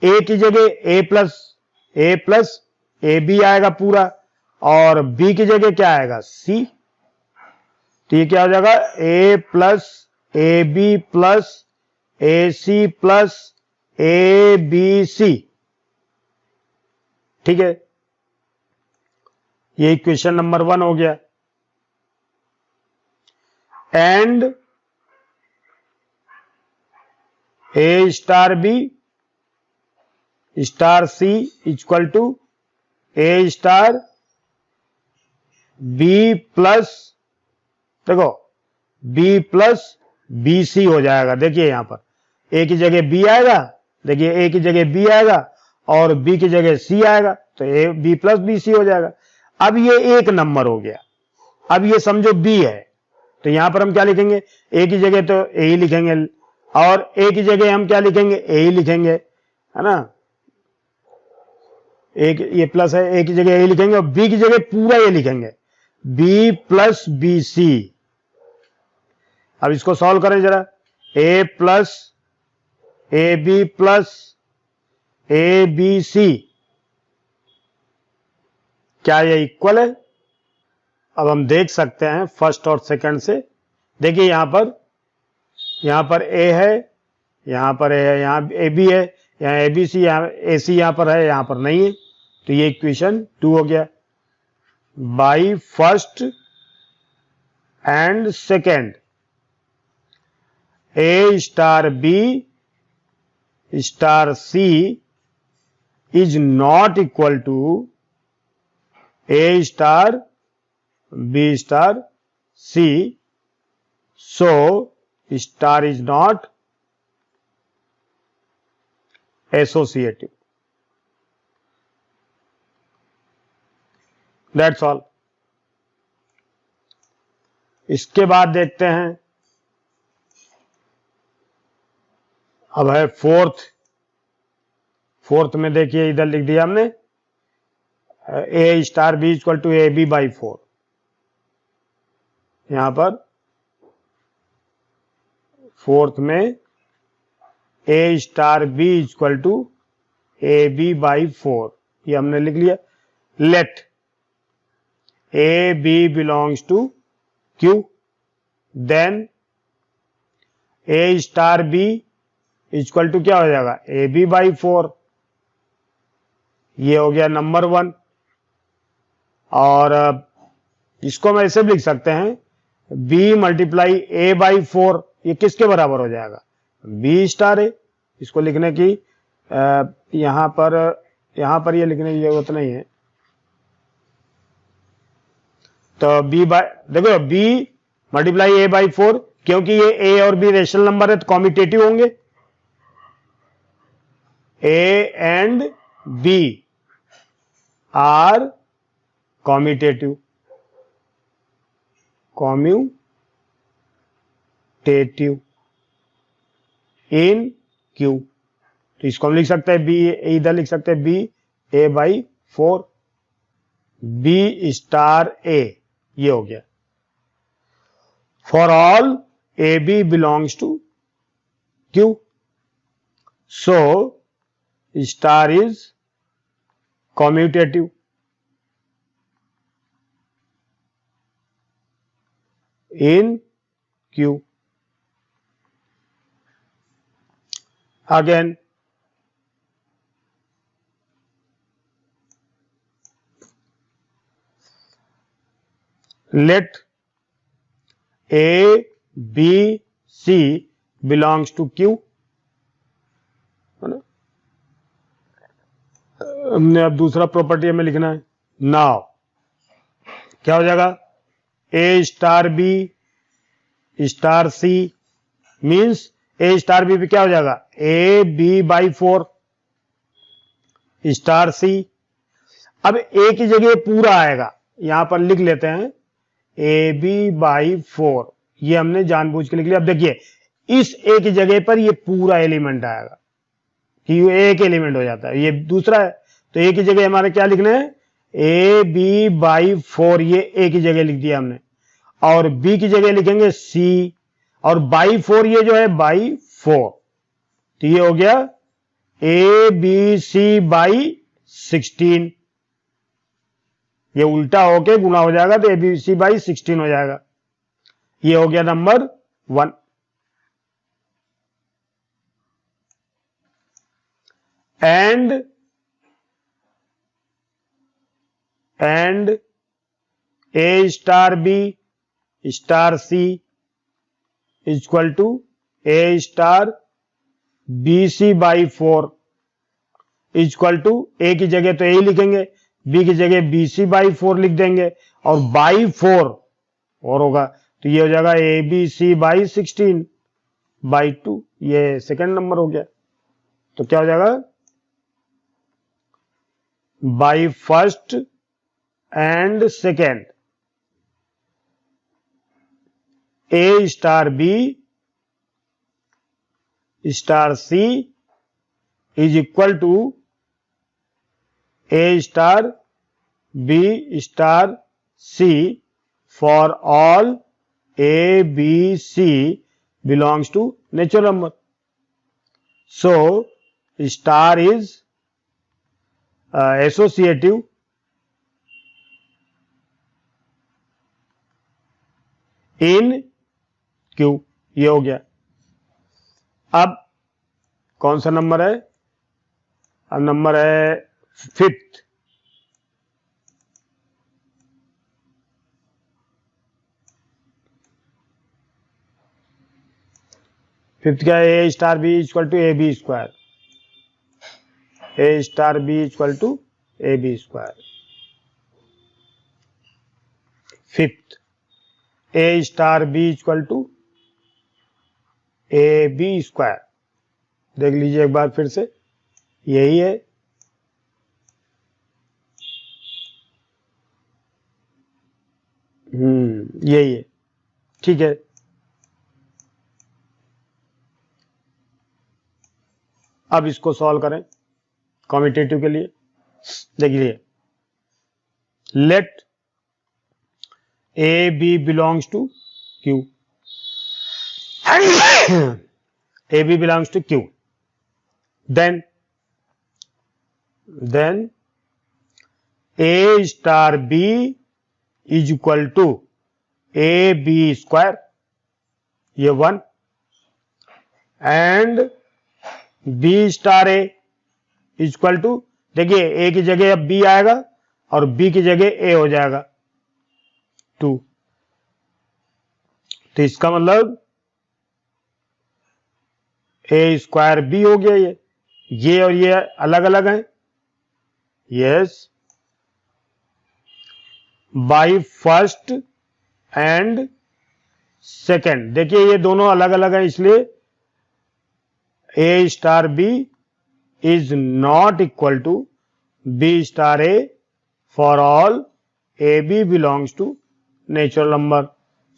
ए की जगह ए प्लस ए बी आएगा पूरा, और बी की जगह क्या आएगा, सी। तो ये क्या हो जाएगा, ए plus A B plus A C plus A B C, ठीक है, ये इक्वेशन नंबर 1 हो गया। And A star B star C equal to A star B plus, देखो बी प्लस बी सी हो जाएगा। देखिए यहां पर ए की जगह बी आएगा, देखिए ए की जगह बी आएगा और बी की जगह सी आएगा, तो A B plus B C हो जाएगा। अब ये एक नंबर हो गया। अब ये समझो बी है, तो यहां पर हम क्या लिखेंगे, ए की जगह तो ए ही लिखेंगे और ए की जगह हम क्या लिखेंगे, ए ही लिखेंगे, है ना। एक ये प्लस है, ए की जगह ए लिखेंगे और बी की जगह पूरा ये लिखेंगे, बी प्लस बी सी। अब इसको सॉल्व करें जरा, A plus A B plus A B C, क्या ये इक्वल है? अब हम देख सकते हैं फर्स्ट और सेकंड से। देखिए यहां पर ए है, यहां पर ए है, यहां ए बी है, यहां ए बी सी, यहां ए सी यहां पर है, यहां पर नहीं है, तो ये इक्वेशन 2 हो गया। By first and second A star B star C is not equal to A star B star C, so star is not associative. That's all. इसके बाद देखते हैं, अब है फोर्थ में देखिए इधर लिख दिया हमने a star B equal to A b by 4। यहां पर फोर्थ में a star B equal to A b by 4, ये हमने लिख लिया। Let A B belongs to Q, then A star B equal to क्या हो जाएगा, ए बी बाई 4, ये हो गया नंबर 1। और इसको हम ऐसे भी लिख सकते हैं, बी मल्टीप्लाई ए बाई 4, ये किसके बराबर हो जाएगा, बी स्टार ए। इसको लिखने की यहां पर ये लिखने की जरूरत नहीं है, तो बी बाई, देखो बी मल्टीप्लाई ए बाई 4, क्योंकि ये ए और बी रेशनल नंबर है तो कॉम्यूटेटिव होंगे। A and b are commutative, in Q, तो इसको हम लिख सकते हैं बी, इधर लिख सकते हैं b a by 4, b star a, ये हो गया। For all A B belongs to Q, so star is commutative in Q. Again, let A, B, C belongs to Q. हमने अब दूसरा प्रॉपर्टी हमें लिखना है। नाउ क्या हो जाएगा, a star B star c means a star b पे क्या हो जाएगा, ए बी बाई 4 स्टार सी। अब ए की जगह पूरा आएगा, यहां पर लिख लेते हैं ए बी बाई 4, ये हमने जानबूझ के लिख लिया। अब देखिए इस ए की जगह पर ये पूरा एलिमेंट आएगा, कि ये एक एलिमेंट हो जाता है, ये दूसरा है, तो ए की जगह हमारे क्या लिखना है, ए बी बाई 4, ये ए की जगह लिख दिया हमने, और बी की जगह लिखेंगे सी, और बाई 4 ये जो है बाई 4, तो ये हो गया ए बी सी बाई 16, ये उल्टा होके गुना हो जाएगा तो ए बी सी बाई 16 हो जाएगा। ये हो गया number 1। And A star B star C equal to A star b c by 4 equal to a की जगह तो ए लिखेंगे, बी की जगह बी सी बाई 4 लिख देंगे और बाई 4 और होगा तो ये हो जाएगा a B c by 16 by 2, ये सेकंड नंबर हो गया। तो क्या हो जाएगा by first and second A star B star C is equal to A star B star C for all A B c belongs to natural number. So star is associative in Q, ये हो गया। अब कौन सा नंबर है? अब नंबर है फिफ्थ। फिफ्थ क्या है? ए star B equal to A b square, a star B equal to A b square. Fifth a star B equal to A b square. देख लीजिए एक बार फिर से, यही है। यही है, ठीक है। अब इसको सॉल्व करें कॉम्पिटेटिव के लिए। देखिए, late A B belongs to Q, a B belongs to Q, then A star B is equal to A b square, ये 1, and b star A equal to, देखिए ए की जगह अब बी आएगा और बी की जगह ए हो जाएगा 2। तो इसका मतलब ए स्क्वायर बी हो गया। ये और ये अलग अलग हैं, yes. By first and second, देखिए ये दोनों अलग अलग हैं, इसलिए a star b is not equal to B star A for all AB belongs to natural number.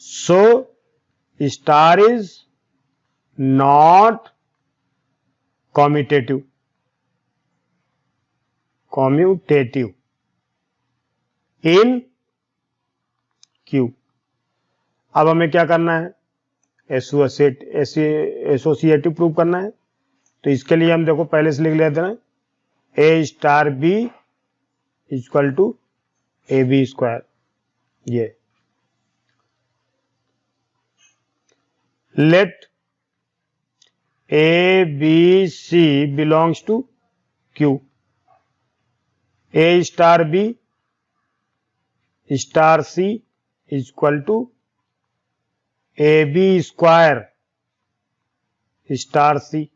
So star is not commutative in Q। अब हमें क्या करना है? एसोसिएटिव प्रूव करना है। तो इसके लिए हम देखो पहले से लिख लेते हैं, a star B equal to A b square. ये let A B C belongs to Q, A star B star C equal to A b square star सी।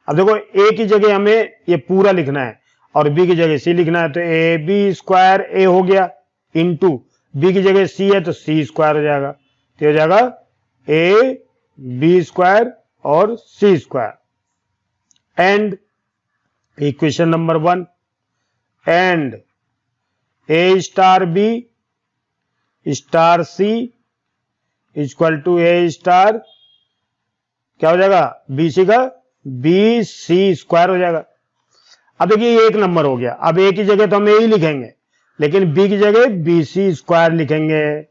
अब देखो ए की जगह हमें ये पूरा लिखना है और बी की जगह सी लिखना है, तो ए बी स्क्वायर ए हो गया इंटू बी की जगह सी है तो सी स्क्वायर हो जाएगा, तो हो जाएगा ए बी स्क्वायर और c square. And equation number 1, and A star B star C equal to A star क्या हो जाएगा? बी सी का बी सी स्क्वायर हो जाएगा। अब देखिए ये एक नंबर हो गया। अब ए की जगह तो हम ए ही लिखेंगे, लेकिन बी की जगह बी सी स्क्वायर लिखेंगे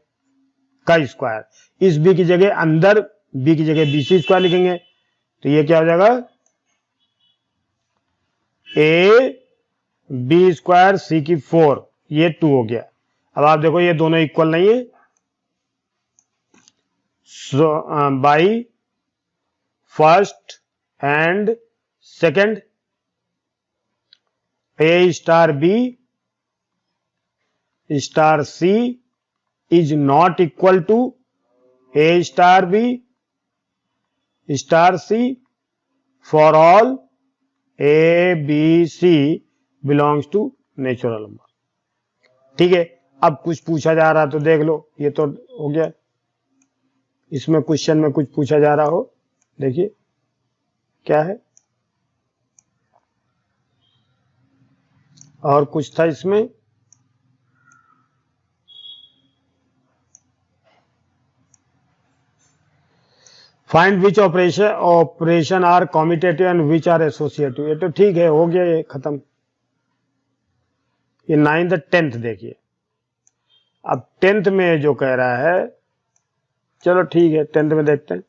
का स्क्वायर। इस बी की जगह अंदर बी की जगह बी सी स्क्वायर लिखेंगे, तो ये क्या हो जाएगा? ए बी स्क्वायर सी की 4, ये 2 हो गया। अब आप देखो ये दोनों इक्वल नहीं है, so by first and second A star B star C is not equal to A star B star C for all A, B, C belongs to natural number. ठीक है, अब कुछ पूछा जा रहा तो देख लो, ये तो हो गया। इसमें क्वेश्चन में कुछ पूछा जा रहा हो, देखिए क्या है, और कुछ था इसमें। Find which operation are commutative and which are associative. ये तो ठीक है, हो गया, ये खत्म। ये 9th 10th देखिए। अब 10th में जो कह रहा है, चलो ठीक है 10th में देखते हैं।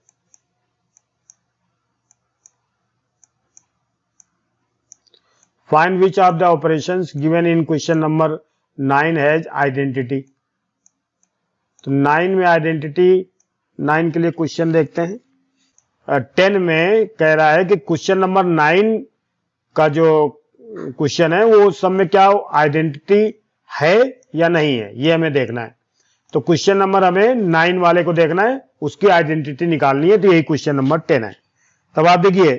Find which of the operations given in question number 9 has identity. तो 9 में आइडेंटिटी, 9 के लिए क्वेश्चन देखते हैं। 10 में कह रहा है कि क्वेश्चन नंबर 9 का जो क्वेश्चन है वो सब में क्या आइडेंटिटी है या नहीं है, ये हमें देखना है। तो क्वेश्चन नंबर हमें 9 वाले को देखना है, उसकी आइडेंटिटी निकालनी है। तो यही क्वेश्चन नंबर 10 है। तब आप देखिए,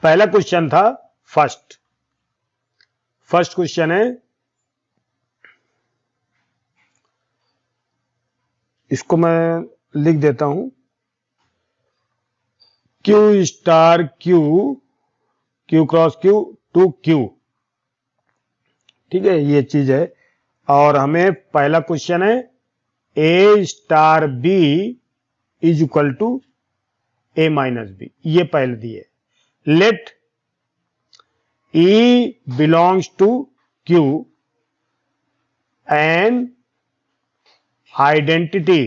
पहला क्वेश्चन था फर्स्ट क्वेश्चन है, इसको मैं लिख देता हूं, Q star Q cross Q to Q। ठीक है, ये चीज है। और हमें पहला क्वेश्चन है A star B is equal to A minus B, ये पहले दिए। Let E belongs to Q and identity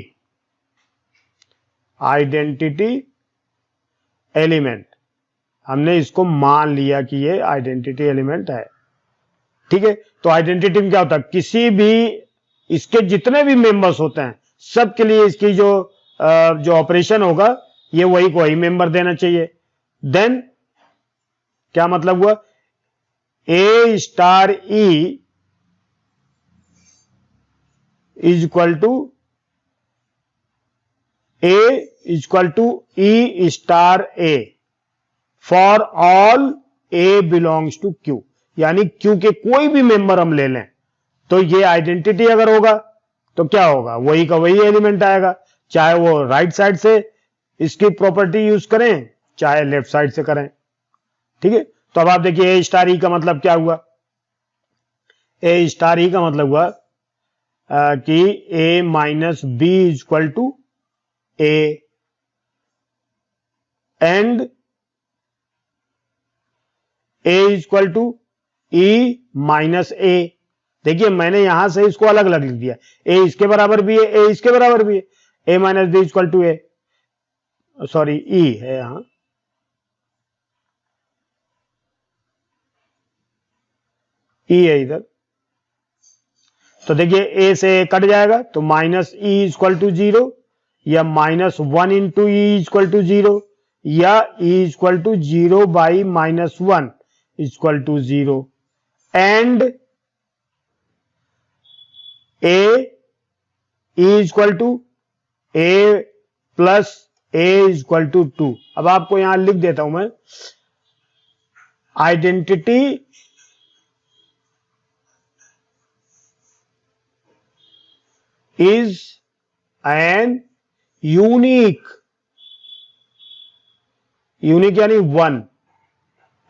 element, हमने इसको मान लिया कि ये आइडेंटिटी एलिमेंट है। ठीक है, तो आइडेंटिटी में क्या होता है, किसी भी इसके जितने भी मेंबर्स होते हैं सब के लिए इसकी जो ऑपरेशन होगा ये वही को वही मेंबर देना चाहिए। देन क्या मतलब हुआ, A star E is equal to E star A for all A belongs to Q। यानी Q के कोई भी मेंबर हम ले लें तो ये आइडेंटिटी अगर होगा तो क्या होगा, वही का वही एलिमेंट आएगा, चाहे वो राइट साइड से इसकी प्रॉपर्टी यूज करें चाहे लेफ्ट साइड से करें। ठीक है, तो अब आप देखिए A स्टार E का मतलब क्या हुआ, A स्टार E का मतलब हुआ कि A minus B is equal to A and A is equal to E minus A। देखिए मैंने यहां से इसको अलग अलग लिख दिया, A इसके बराबर भी है, A इसके बराबर भी है, A minus B equal to A, sorry E है यहां, E है इधर। तो देखिए A से A कट जाएगा तो माइनस E इक्वल टू 0 या minus 1 into E equal to 0 या E equal to 0 by minus 1 equal to 0 and A E equal to A plus A equal to 2। अब आपको यहां लिख देता हूं मैं, आइडेंटिटी is an unique यानी वन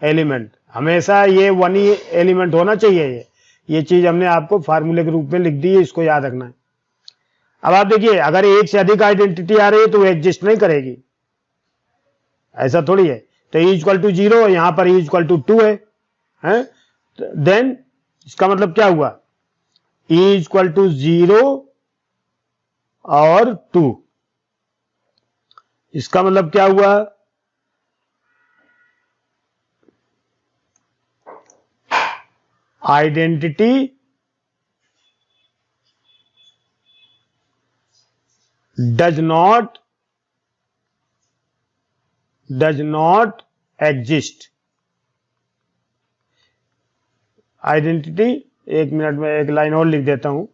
एलिमेंट, हमेशा ये वन ही एलिमेंट होना चाहिए। ये चीज हमने आपको फार्मूले के रूप में लिख दी है, इसको याद रखना है। अब आप देखिए अगर एक से अधिक आइडेंटिटी आ रही है तो वो एग्जिस्ट नहीं करेगी, ऐसा थोड़ी है। तो E इक्वल टू 0 यहां पर E इक्वल टू 2 है? देन इसका मतलब क्या हुआ, E इक्वल टू 0 और 2, इसका मतलब क्या हुआ, identity does not exist identity, एक मिनट में एक लाइन और लिख देता हूं।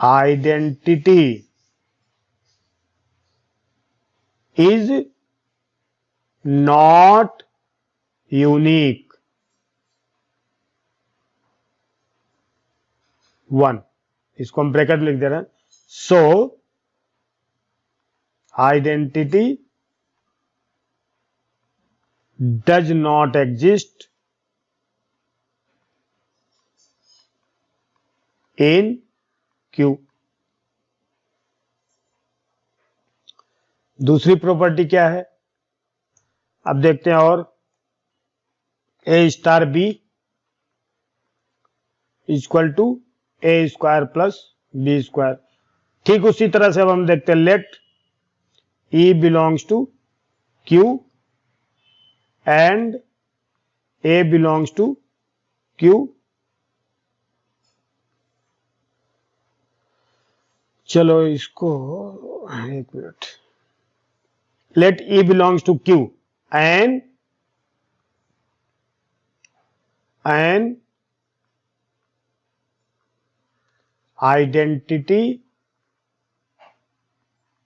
Identity is not unique one, इसको हम ब्रैकेट लिख दे रहे हैं। So identity does not exist in Q. दूसरी प्रॉपर्टी क्या है, अब देखते हैं। और a star B equal to A square plus B square. ठीक उसी तरह से अब हम देखते हैं, let e belongs to Q and A belongs to Q. चलो इसको एक minute, let e belongs to Q and identity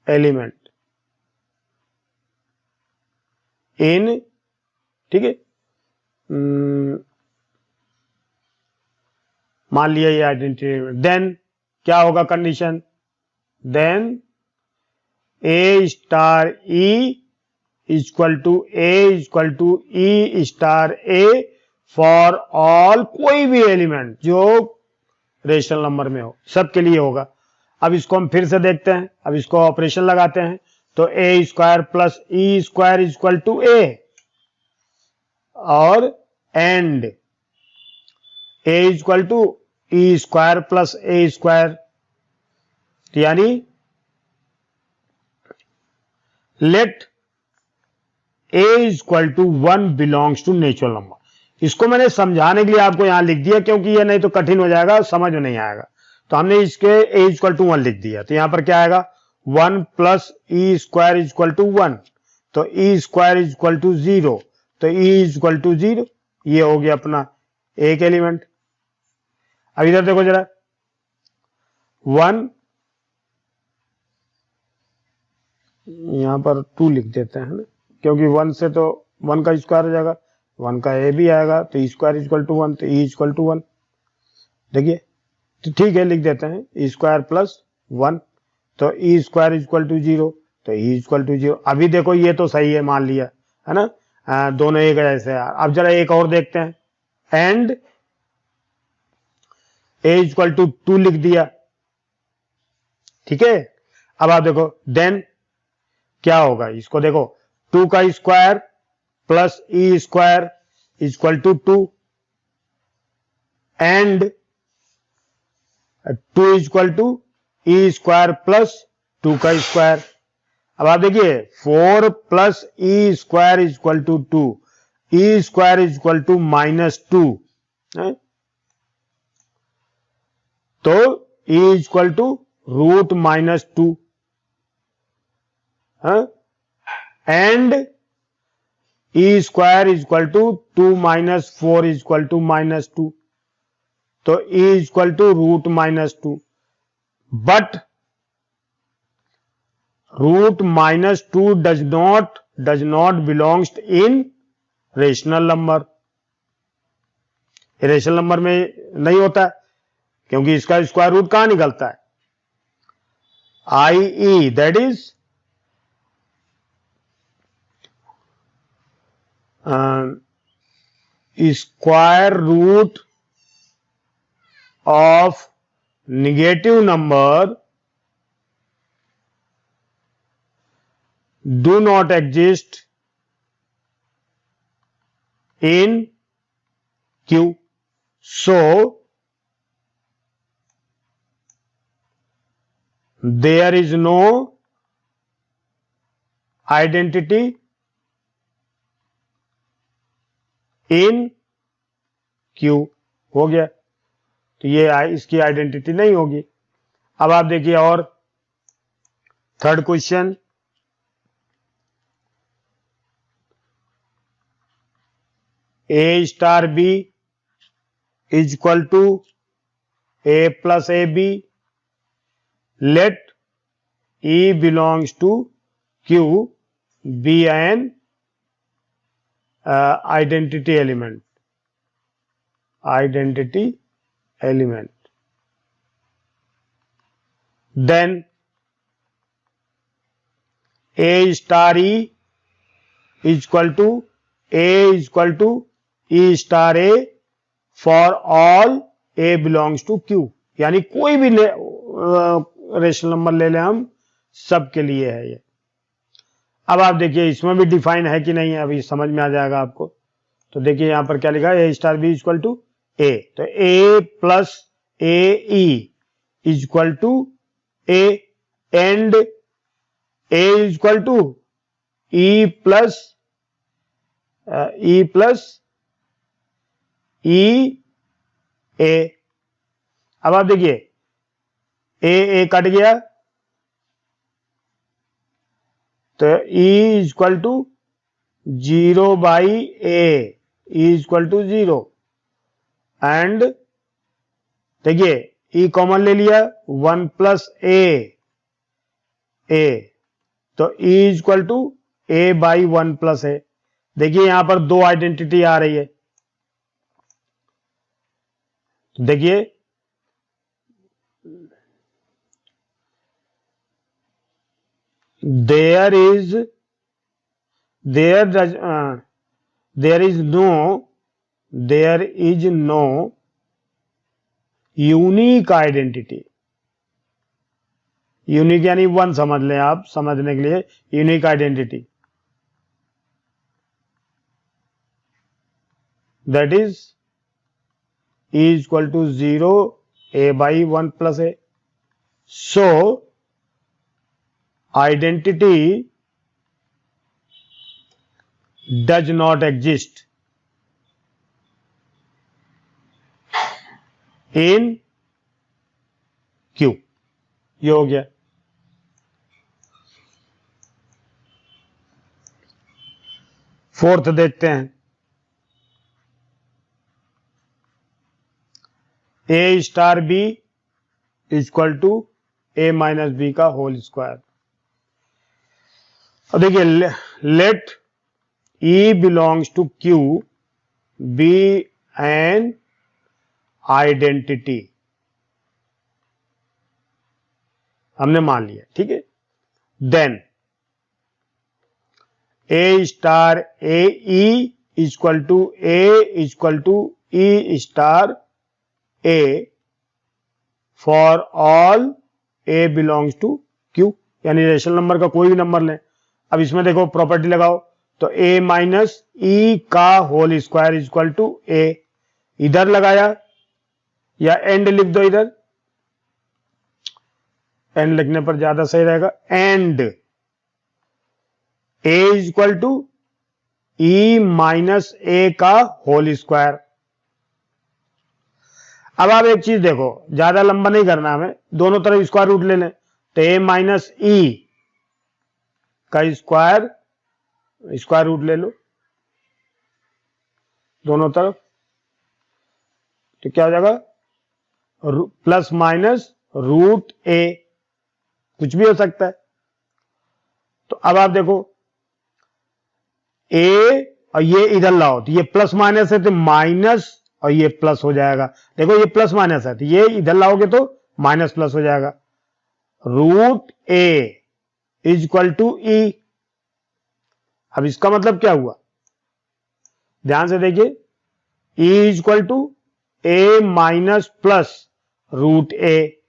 element in, ठीक है, मान लिया ये आइडेंटिटी एलिमेंट। देन क्या होगा condition, then A star e equal to e star A for all, कोई भी एलिमेंट जो रेशनल नंबर में हो, सबके लिए होगा। अब इसको हम फिर से देखते हैं, अब इसको ऑपरेशन लगाते हैं। तो a square plus e square equal to a, और and A equal to e square plus A square, यानी let A equal to 1 belongs to natural number. इसको मैंने समझाने के लिए आपको यहां लिख दिया, क्योंकि ये नहीं तो कठिन हो जाएगा, समझ में नहीं आएगा। तो हमने इसके ए इक्वल टू 1 लिख दिया। तो यहां पर क्या आएगा, 1 plus e square equal to 1, तो ई स्क्वायर इक्वल टू 0, तो ई इक्वल टू 0। ये हो गया अपना एक एलिमेंट। अब इधर देखो जरा, 1, यहां पर 2 लिख देते हैं ना, क्योंकि 1 से तो 1 का स्क्वायर हो जाएगा, 1 का ए भी आएगा, तो ई स्क्वायर इक्वल टू 1, तो ई इक्वल टू 1। देखिए, तो ठीक है, लिख देते हैं ई स्क्वायर प्लस 1, तो ई स्क्वायर इक्वल टू 0, तो ई इक्वल टू 0। अभी देखो ये तो सही है, मान लिया है ना, दोनों एक जैसे है। अब जरा एक और देखते हैं, एंड ए इक्वल टू 2 लिख दिया, ठीक है। अब आप देखो, देन क्या होगा, इसको देखो, 2 का square plus e square equal to 2, and 2 equal to e square plus 2 का स्क्वायर। अब आप देखिए, 4 plus e square equal to 2, e square equal to -2, तो ई इक्वल टू रूट -2, एंड e square equal to 2 - 4 equal to -2, तो ई equal to root -2। But root -2 does not belongs in rational number. Rational number में नहीं होता है, क्योंकि इसका स्क्वायर रूट कहां निकलता है, i.e. That is square root of negative number do not exist in Q. So there is no identity in Q। हो गया, तो ये इसकी आइडेंटिटी नहीं होगी। अब आप देखिए, और third question, a star B is equal to A plus A b, let E belongs to Q be an identity element. Then A star E is equal to E star A for all A belongs to Q. यानी कोई भी रेशनल नंबर ले लें हम, सबके लिए है ये। अब आप देखिए इसमें भी डिफाइन है कि नहीं है, अभी समझ में आ जाएगा आपको। तो देखिए यहां पर क्या लिखा है, ए स्टार बी इक्वल टू ए, तो a plus a e is equal to a, and a is equal to e plus e a. अब आप देखिए ए कट गया, तो E is equal to 0 by a, E is equal to 0, and देखिए E कॉमन ले लिया, 1 प्लस ए, तो E is equal to a by 1 plus a. देखिए यहां पर दो आइडेंटिटी आ रही है, देखिए there is no unique identity. Unique यानी वन समझ लें आप, समझने के लिए unique identity, that is E is equal to 0 A by 1 plus A. So identity does not exist in Q. ये हो गया। फोर्थ देखते हैं, a star B equal to a minus b का होल स्क्वायर। अब देखिए let E belongs to Q be an identity, हमने मान लिया, ठीक है। Then A star a e equal to e star A for all A belongs to Q, यानी रेशनल नंबर का कोई भी नंबर लें। अब इसमें देखो प्रॉपर्टी लगाओ, तो a माइनस ई का whole square is equal to a, इधर लगाया या एंड लिख दो, इधर एंड लिखने पर ज्यादा सही रहेगा, and a is equal to e minus a का होल स्क्वायर। अब आप एक चीज देखो, ज्यादा लंबा नहीं करना हमें, दोनों तरफ स्क्वायर रूट ले लें, तो a माइनस ई का स्क्वायर रूट ले लो दोनों तरफ, तो क्या हो जाएगा, प्लस माइनस रूट ए, कुछ भी हो सकता है। तो अब आप देखो ए और ये इधर लाओ, तो ये प्लस माइनस है तो माइनस और ये प्लस हो जाएगा। देखो ये प्लस माइनस है तो ये इधर लाओगे तो माइनस प्लस हो जाएगा। Root a is equal to e. अब इसका मतलब क्या हुआ, ध्यान से देखिए, e is equal to a minus plus root a,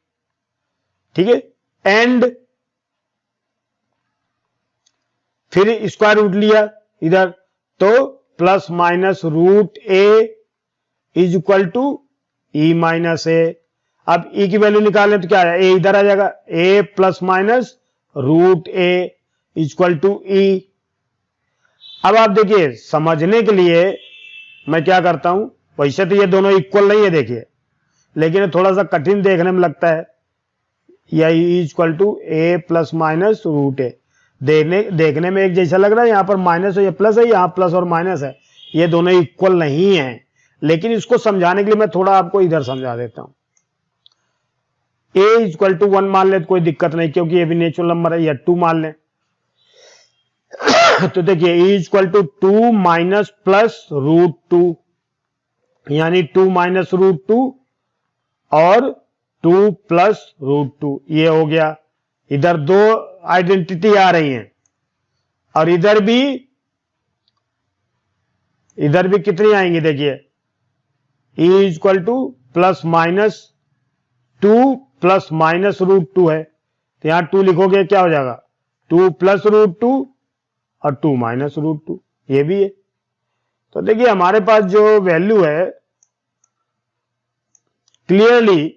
ठीक है, एंड फिर स्क्वायर रूट लिया इधर, तो plus minus root a is equal to e minus a. अब ई की वैल्यू निकालें तो क्या आया, ए इधर आ जाएगा, ए plus minus root a is equal to e. अब आप देखिए समझने के लिए मैं क्या करता हूं, वैसे तो ये दोनों इक्वल नहीं है देखिए, लेकिन थोड़ा सा कठिन देखने में लगता है, या e is equal to A plus minus root a, देखने में एक जैसा लग रहा है, यहां पर माइनस और ये प्लस है, यहां प्लस और माइनस है, ये दोनों इक्वल नहीं है, लेकिन इसको समझाने के लिए मैं थोड़ा आपको इधर समझा देता हूं। a इक्वल टू 1 मान ले तो कोई दिक्कत नहीं, क्योंकि ये भी नेचुरल नंबर है, या 2 मान ले। तो देखिए a equal to 2 minus plus √2, यानी 2 माइनस √2 और 2 प्लस √2, ये हो गया। इधर दो आइडेंटिटी आ रही हैं, और इधर भी कितनी आएंगी, देखिए e equal two plus minus 2 plus minus √2 है, तो यहां 2 लिखोगे क्या हो जाएगा, 2 प्लस √2 और 2 माइनस √2, ये भी है। तो देखिए हमारे पास जो वैल्यू है, clearly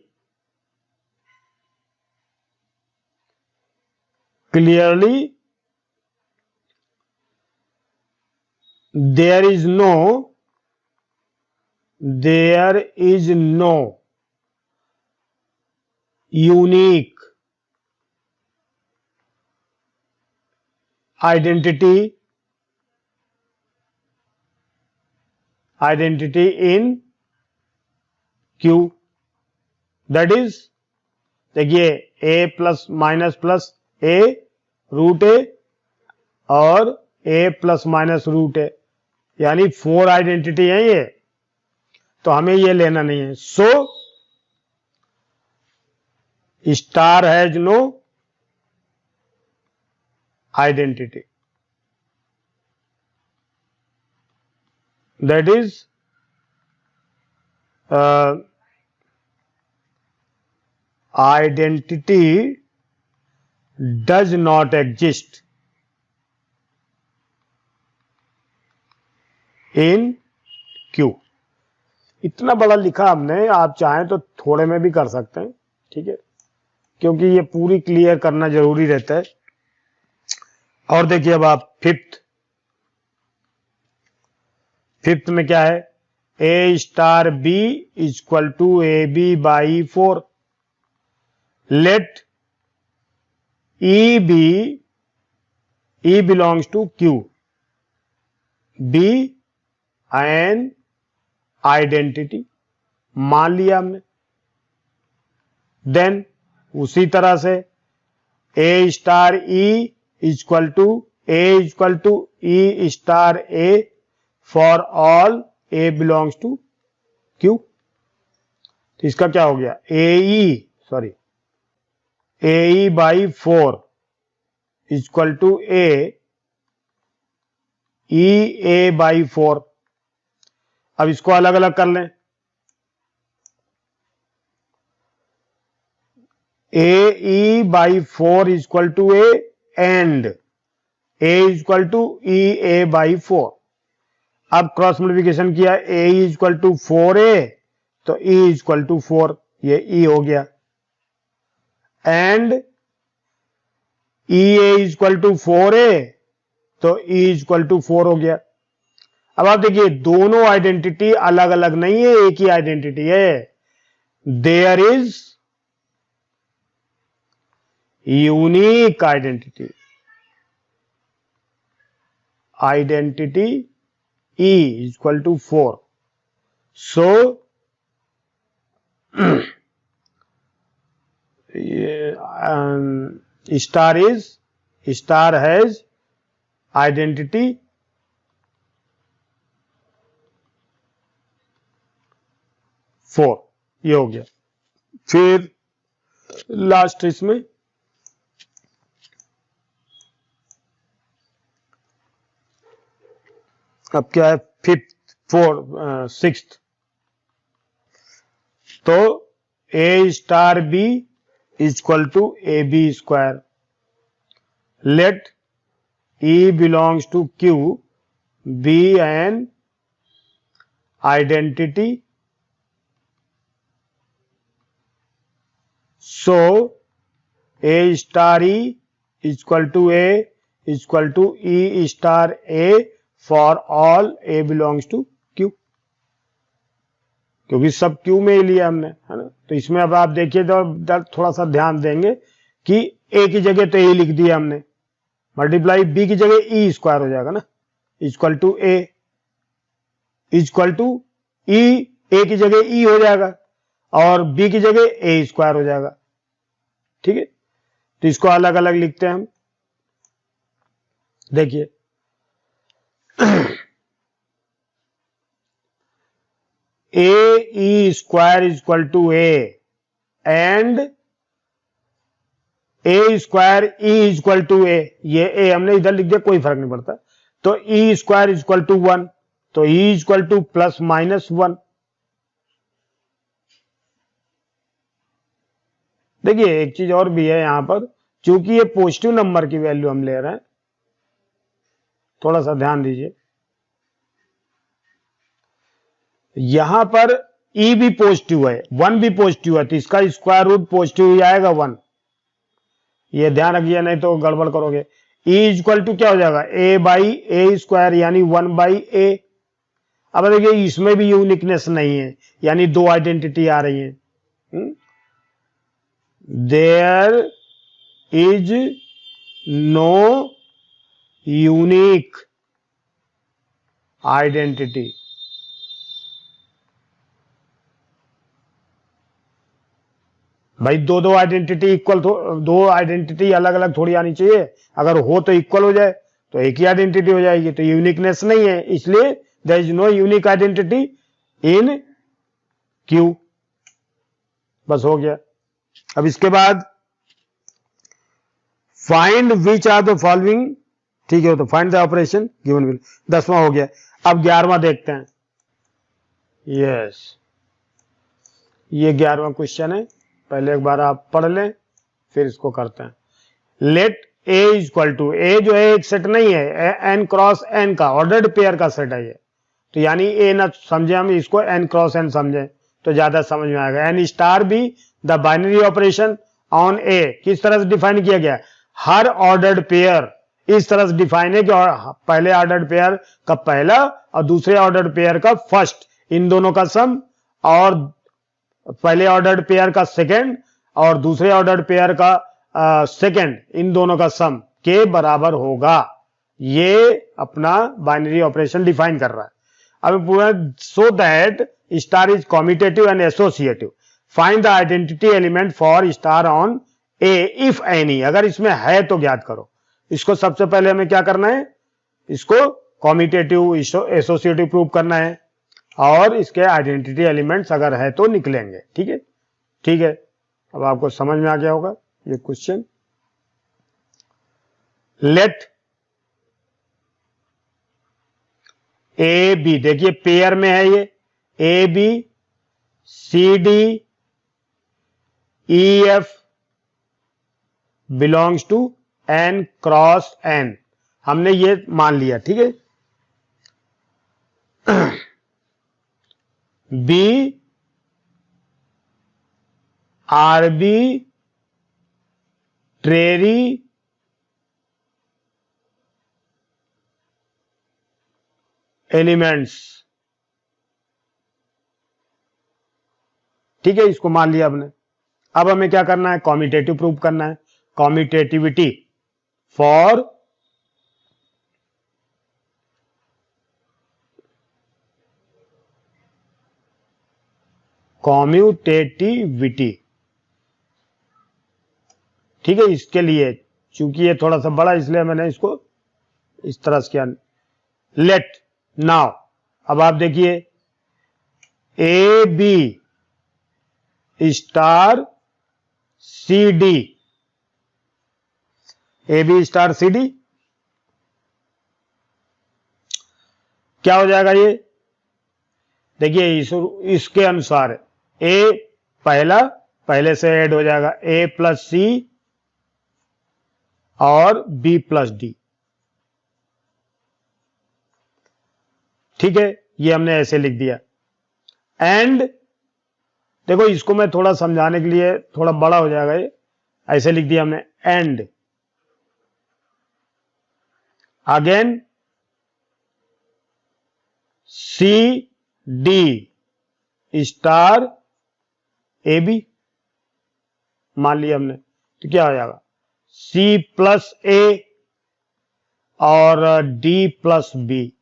there is no unique identity in Q, that is, देखिए a plus minus plus a √a और a प्लस माइनस √a, यानी 4 आइडेंटिटी है ये, तो हमें ये लेना नहीं है। So star has no identity, that is identity does not exist in Q। इतना बड़ा लिखा हमने, आप चाहें तो थोड़े में भी कर सकते हैं, ठीक है, क्योंकि ये पूरी क्लियर करना जरूरी रहता है। और देखिए अब आप फिफ्थ में क्या है, a star b equal to ab by 4, let e belongs to Q, be an identity, मान लिया हमने। देन उसी तरह से a star e equal to e star a for all a belongs to Q। तो इसका क्या हो गया, ae by 4 equal to a by 4। अब इसको अलग अलग कर लें, ae by 4 equal to a and a equal to a by 4। अब क्रॉस मल्टीप्लिकेशन किया, a इक्वल टू 4a तो e इक्वल टू 4, ये e हो गया, and a equal to 4a तो e इक्वल टू 4 हो गया। अब आप देखिए दोनों आइडेंटिटी अलग अलग नहीं है, एक ही आइडेंटिटी है। There is unique identity e equal to 4। So star has identity 4, ये हो गया। फिर लास्ट इसमें अब क्या है, सिक्स्थ, तो a star b equal to ab square, लेट e belongs to Q, be an identity, so a star e equal to e star a for all a belongs to Q, क्योंकि सब Q में ही लिया हमने, है ना। तो इसमें अब आप देखिए तो थोड़ा सा ध्यान देंगे कि a की जगह तो a लिख दिया हमने, मल्टीप्लाई b की जगह e स्क्वायर हो जाएगा ना, equal to a, equal to e, a की जगह ई हो जाएगा और बी की जगह ए स्क्वायर हो जाएगा। ठीक है, तो इसको अलग अलग लिखते हैं हम। देखिए a e square equal to a and a square e equal to a, ये ए हमने इधर लिख दिया, कोई फर्क नहीं पड़ता। तो ई स्क्वायर इक्वल टू 1, तो ई इक्वल टू प्लस माइनस 1। देखिए एक चीज और भी है यहां पर, चूंकि ये पॉजिटिव नंबर की वैल्यू हम ले रहे हैं, थोड़ा सा ध्यान दीजिए, यहां पर ई भी पॉजिटिव है, 1 भी पॉजिटिव है, तो इसका स्क्वायर रूट पॉजिटिव ही आएगा 1। ये ध्यान रखिए, नहीं तो गड़बड़ करोगे। ई इक्वल टू क्या हो जाएगा, ए बाई ए स्क्वायर यानी 1 बाई ए। अब देखिए इसमें भी यूनिकनेस नहीं है, यानी दो आइडेंटिटी आ रही है। There is no unique identity. भाई दो दो आइडेंटिटी इक्वल, दो आइडेंटिटी अलग अलग थोड़ी आनी चाहिए, अगर हो तो इक्वल हो जाए तो एक ही आइडेंटिटी हो जाएगी। तो यूनिकनेस नहीं है, इसलिए there is no unique identity in Q. बस हो गया। अब इसके बाद find which are the following, ठीक है, तो find the operation given will, 10वां हो गया। अब 11वां देखते हैं। यस, ये 11वां क्वेश्चन है, पहले एक बार आप पढ़ लें फिर इसको करते हैं। लेट ए इक्वल टू, ए जो है एक सेट नहीं है, एन क्रॉस एन का ऑर्डर्ड पेयर का सेट है ये, तो यानी ए ना समझे हम, इसको एन क्रॉस एन समझे तो ज्यादा समझ में आएगा। An star be the binary operation on a, किस तरह से डिफाइन किया गया, हर ऑर्डर्ड पेयर इस तरह से डिफाइन है कि पहले ऑर्डर्ड पेयर का पहला और दूसरे ऑर्डर्ड पेयर का फर्स्ट, इन दोनों का सम, और पहले ऑर्डर्ड पेयर का सेकंड और दूसरे ऑर्डर्ड पेयर का सेकंड, इन दोनों का सम के बराबर होगा। ये अपना बाइनरी ऑपरेशन डिफाइन कर रहा है। अब पूरा, so that star is commutative and associative, find the identity element for star on A if any, अगर इसमें है तो ज्ञात करो। इसको सबसे पहले हमें क्या करना है, इसको कॉम्यूटेटिव एसोसिएटिव प्रूव करना है, और इसके आइडेंटिटी एलिमेंट्स अगर है तो निकलेंगे। ठीक है, ठीक है, अब आपको समझ में आ गया होगा ये क्वेश्चन। लेट ए बी, देखिए पेयर में है ये, a B c d e f belongs to n cross n, हमने ये मान लिया। ठीक है, b arbitrary elements, ठीक है, इसको मान लिया हमने। अब हमें क्या करना है, कॉम्यूटेटिव प्रूव करना है, कॉम्यूटेटिविटी फॉर कॉम्यूटेटिविटी। ठीक है, इसके लिए चूंकि ये थोड़ा सा बड़ा इसलिए मैंने इसको इस तरह से किया। लेट नाउ, अब आप देखिए a b star c d, a b star c d क्या हो जाएगा ये, देखिए इसके अनुसार ए पहला पहले से ऐड हो जाएगा, ए प्लस सी और बी प्लस डी। ठीक है, ये हमने ऐसे लिख दिया। एंड देखो इसको मैं थोड़ा समझाने के लिए, थोड़ा बड़ा हो जाएगा ये, ऐसे लिख दिया हमने, and again c d star a b मान लिया हमने, तो क्या हो जाएगा, सी प्लस ए और डी प्लस बी।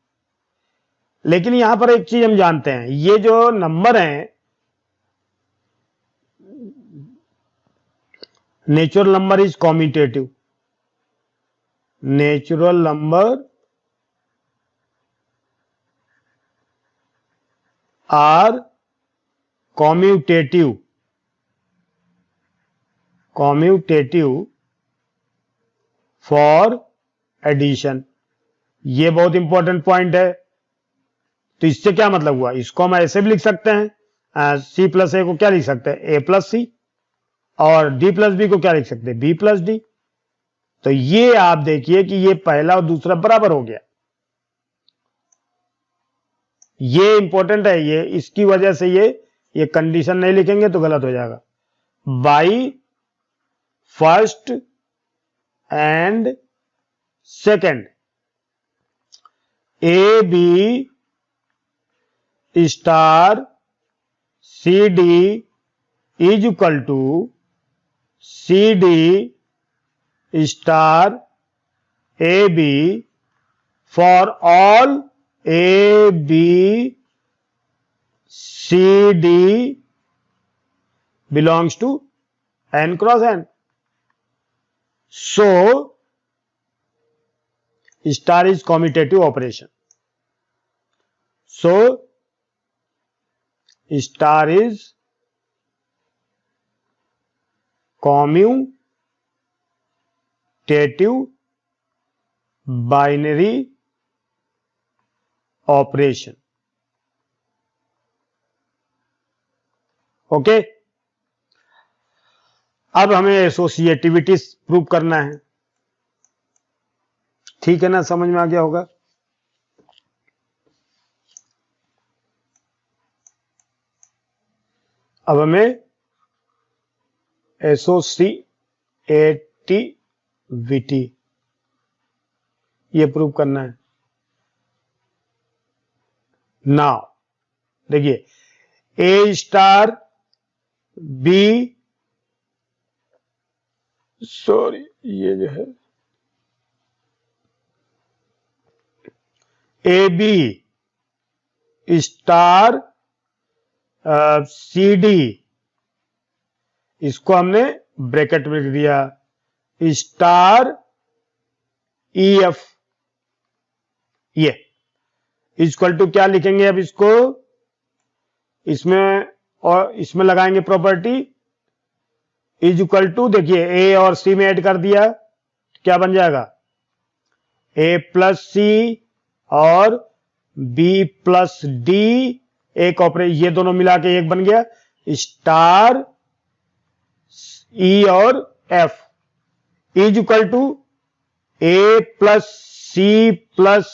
लेकिन यहां पर एक चीज हम जानते हैं, ये जो नंबर है natural number is commutative, natural number are commutative, for addition. ये बहुत इंपॉर्टेंट पॉइंट है। तो इससे क्या मतलब हुआ, इसको हम ऐसे भी लिख सकते हैं, सी प्लस ए को क्या लिख सकते हैं, ए प्लस सी, और डी प्लस बी को क्या लिख सकते हैं, बी प्लस डी। तो ये आप देखिए कि ये पहला और दूसरा बराबर हो गया। ये इंपॉर्टेंट है, ये इसकी वजह से ये कंडीशन नहीं लिखेंगे तो गलत हो जाएगा। By first and second a b star c d is equal to c d star a b for all A B c d belongs to n cross n। So star is commutative operation, so star is commutative binary operation. Okay, अब हमें एसोसिएटिविटी प्रूव करना है। ठीक है ना, समझ में आ गया होगा। अब हमें एसोसिएटिविटी ये प्रूव करना है। नाउ देखिए, ए स्टार बी, सॉरी ये जो है a b star c d, इसको हमने ब्रैकेट में लिख दिया, स्टार ई एफ, ये इक्वल टू क्या लिखेंगे अब इसको, इसमें और इसमें लगाएंगे प्रॉपर्टी इज इक्वल टू, देखिए ए और सी में ऐड कर दिया, क्या बन जाएगा, ए प्लस सी और बी प्लस डी, एक ऑपरेशन ये दोनों मिला के एक बन गया, स्टार ई और f is equal to A plus c plus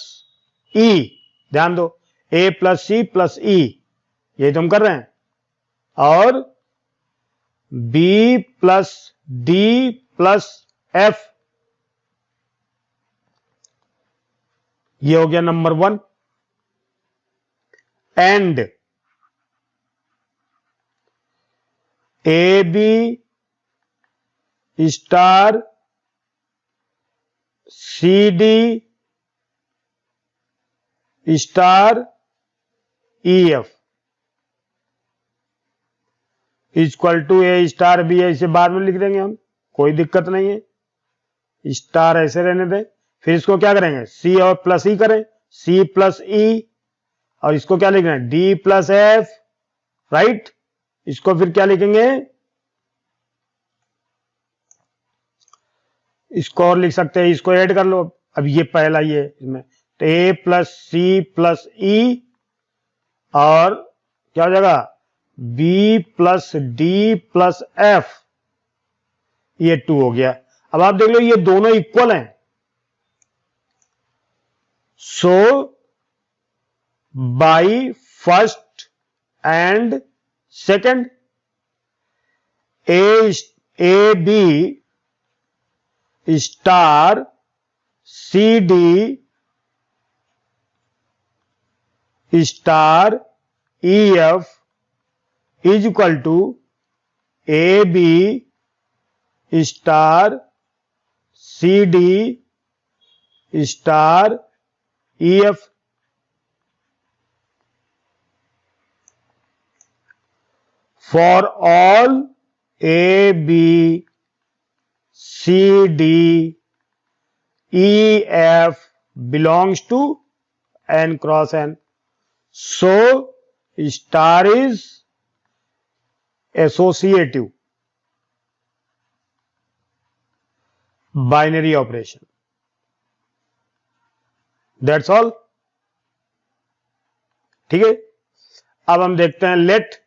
e, ध्यान दो ए प्लस सी प्लस ई, यही तो हम कर रहे हैं, और b plus d plus f, ये हो गया number 1। And a b star c d star e f equal to A star b है, इसे बाद में लिख देंगे हम, कोई दिक्कत नहीं है, स्टार ऐसे रहने दें। फिर इसको क्या करेंगे, सी और प्लस ई करें, सी प्लस ई, और इसको क्या लिखना है, डी प्लस एफ, राइट। इसको फिर क्या लिखेंगे, इसको और लिख सकते हैं, इसको ऐड कर लो। अब ये पहला ये इसमें तो ए प्लस सी प्लस ई, और क्या हो जाएगा, b plus d plus f, ये 2 हो गया। अब आप देख लो ये दोनों इक्वल हैं, so by first and second a b star c d star e f is equal to A b star c d star e f. for all A, B, C, D, E, F belongs to N cross N. So, star is associative binary operation. That's all. ठीक है, अब हम देखते हैं लेट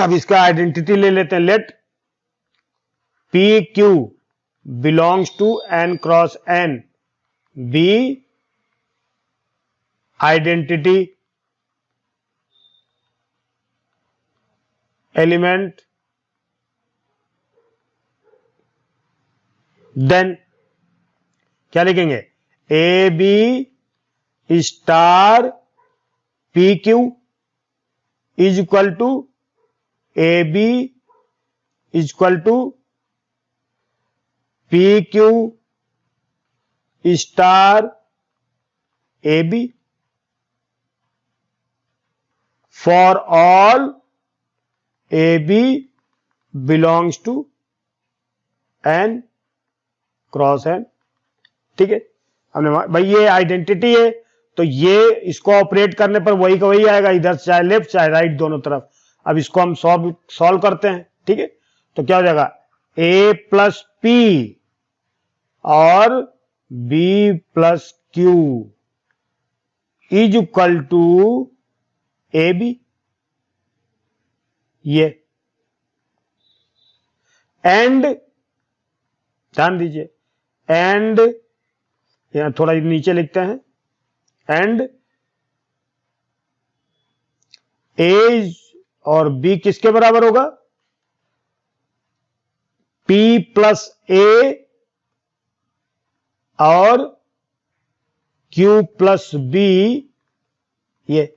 अब इसका आइडेंटिटी ले लेते हैं. Let p q belongs to n cross n be identity element. Then क्या लिखेंगे? A b star p q is equal to A B is equal to p q star a b for all A B belongs to n cross n. ठीक है, हमने भाई ये आइडेंटिटी है तो ये इसको ऑपरेट करने पर वही का वही आएगा, इधर चाहे लेफ्ट चाहे राइट दोनों तरफ. अब इसको हम सॉल्व करते हैं. ठीक है, तो क्या हो जाएगा? ए प्लस पी और b plus q is equal to A B. ये एंड ध्यान दीजिए, एंड यहां थोड़ा नीचे लिखते हैं. एंड ए और बी किसके बराबर होगा? P प्लस ए और Q प्लस बी, ये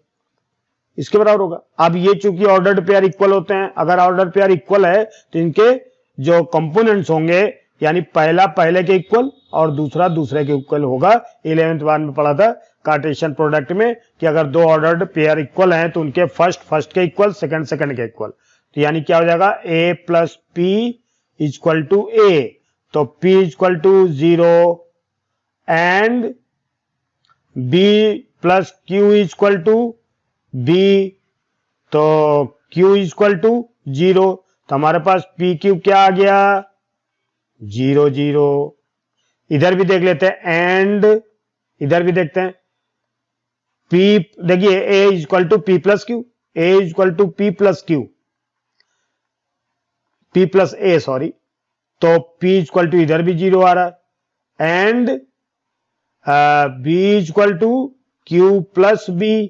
इसके बराबर होगा. अब ये चूंकि ऑर्डर्ड पेयर इक्वल होते हैं, अगर ऑर्डर्ड पेयर इक्वल है तो इनके जो कंपोनेंट्स होंगे यानी पहला पहले के इक्वल और दूसरा दूसरे के इक्वल होगा. 11th बार में पढ़ा था कार्टेशियन प्रोडक्ट में कि अगर दो ऑर्डर्ड पेयर इक्वल हैं तो उनके फर्स्ट के इक्वल, सेकंड के इक्वल. तो यानी क्या हो जाएगा? ए प्लस पी इक्वल टू ए, तो P equal to 0 and B plus Q equal to B, तो Q इक्वल टू 0. तो हमारे पास PQ क्या आ गया? 0 0. इधर भी देख लेते हैं एंड इधर भी देखते हैं. P देखिए A equal to P plus q, A equal to P plus q, P plus A sorry, तो P इक्वल टू इधर भी 0 आ रहा है and B equal to Q plus B,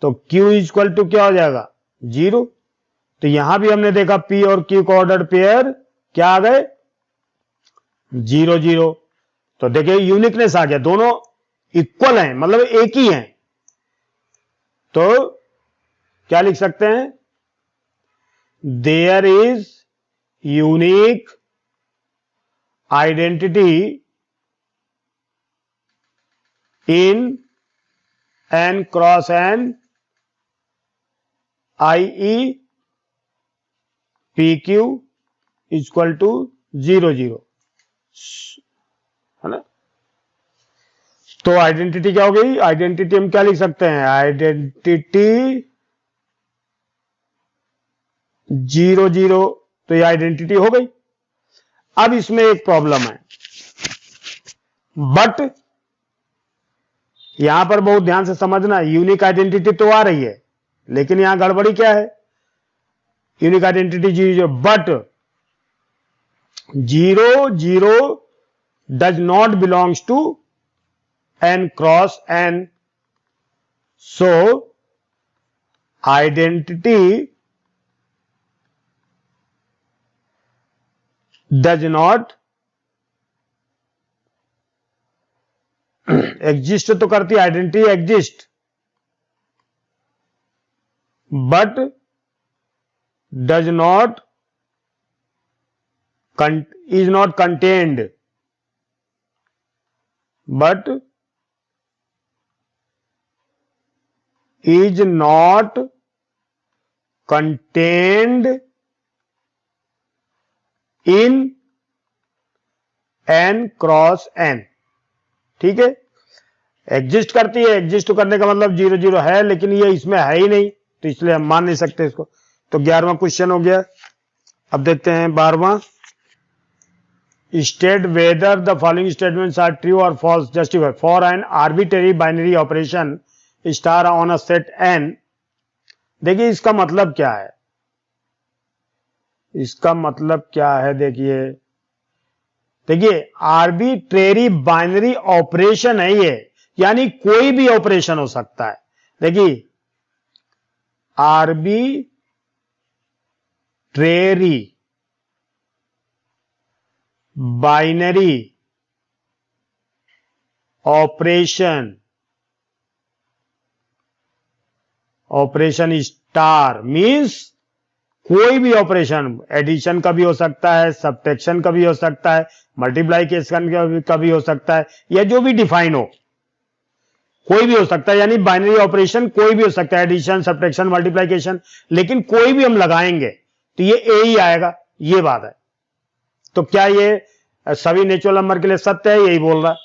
तो Q इक्वल टू क्या हो जाएगा? 0. तो यहां भी हमने देखा P और Q का ऑर्डर पेयर क्या आ गए? 0 0. तो देखिए यूनिकनेस आ गया, दोनों इक्वल हैं मतलब एक ही हैं. तो क्या लिख सकते हैं? There is unique identity in n cross n, i.e. PQ equal to 0 0, है ना. तो आइडेंटिटी क्या हो गई? आइडेंटिटी हम क्या लिख सकते हैं? आइडेंटिटी 0 0, तो ये आइडेंटिटी हो गई. अब इसमें एक प्रॉब्लम है, बट यहां पर बहुत ध्यान से समझना. यूनिक आइडेंटिटी तो आ रही है लेकिन यहां गड़बड़ी क्या है? Unique identity 0 but 0 0 does not belongs to n cross n. So identity does not exist तो करती, identity exist but does not is not contained, but is not contained in n cross n। ठीक है, एग्जिस्ट करती है, एग्जिस्ट करने का मतलब 0 0 है, लेकिन ये इसमें है ही नहीं, तो इसलिए हम मान नहीं सकते इसको। तो 11वां क्वेश्चन हो गया। अब देखते हैं 12वां। State whether the following statements are true और false, justify for an arbitrary binary operation star on a set n। देखिए इसका मतलब क्या है, इसका मतलब क्या है, देखिए आर्बिट्रेरी बाइनरी ऑपरेशन है ये, यानी कोई भी ऑपरेशन हो सकता है। देखिए arbitrary binary operation, operation star means कोई भी ऑपरेशन, एडिशन का भी हो सकता है, सब्ट्रैक्शन का भी हो सकता है, मल्टीप्लिकेशन का भी हो सकता है, या जो भी डिफाइन हो, कोई भी हो सकता है। यानी बाइनरी ऑपरेशन कोई भी हो सकता है, एडिशन, सब्ट्रैक्शन, मल्टीप्लिकेशन, लेकिन कोई भी हम लगाएंगे तो ये ए ही आएगा, ये बात है। तो क्या ये सभी नेचुरल नंबर के लिए सत्य है? यही बोल रहा है।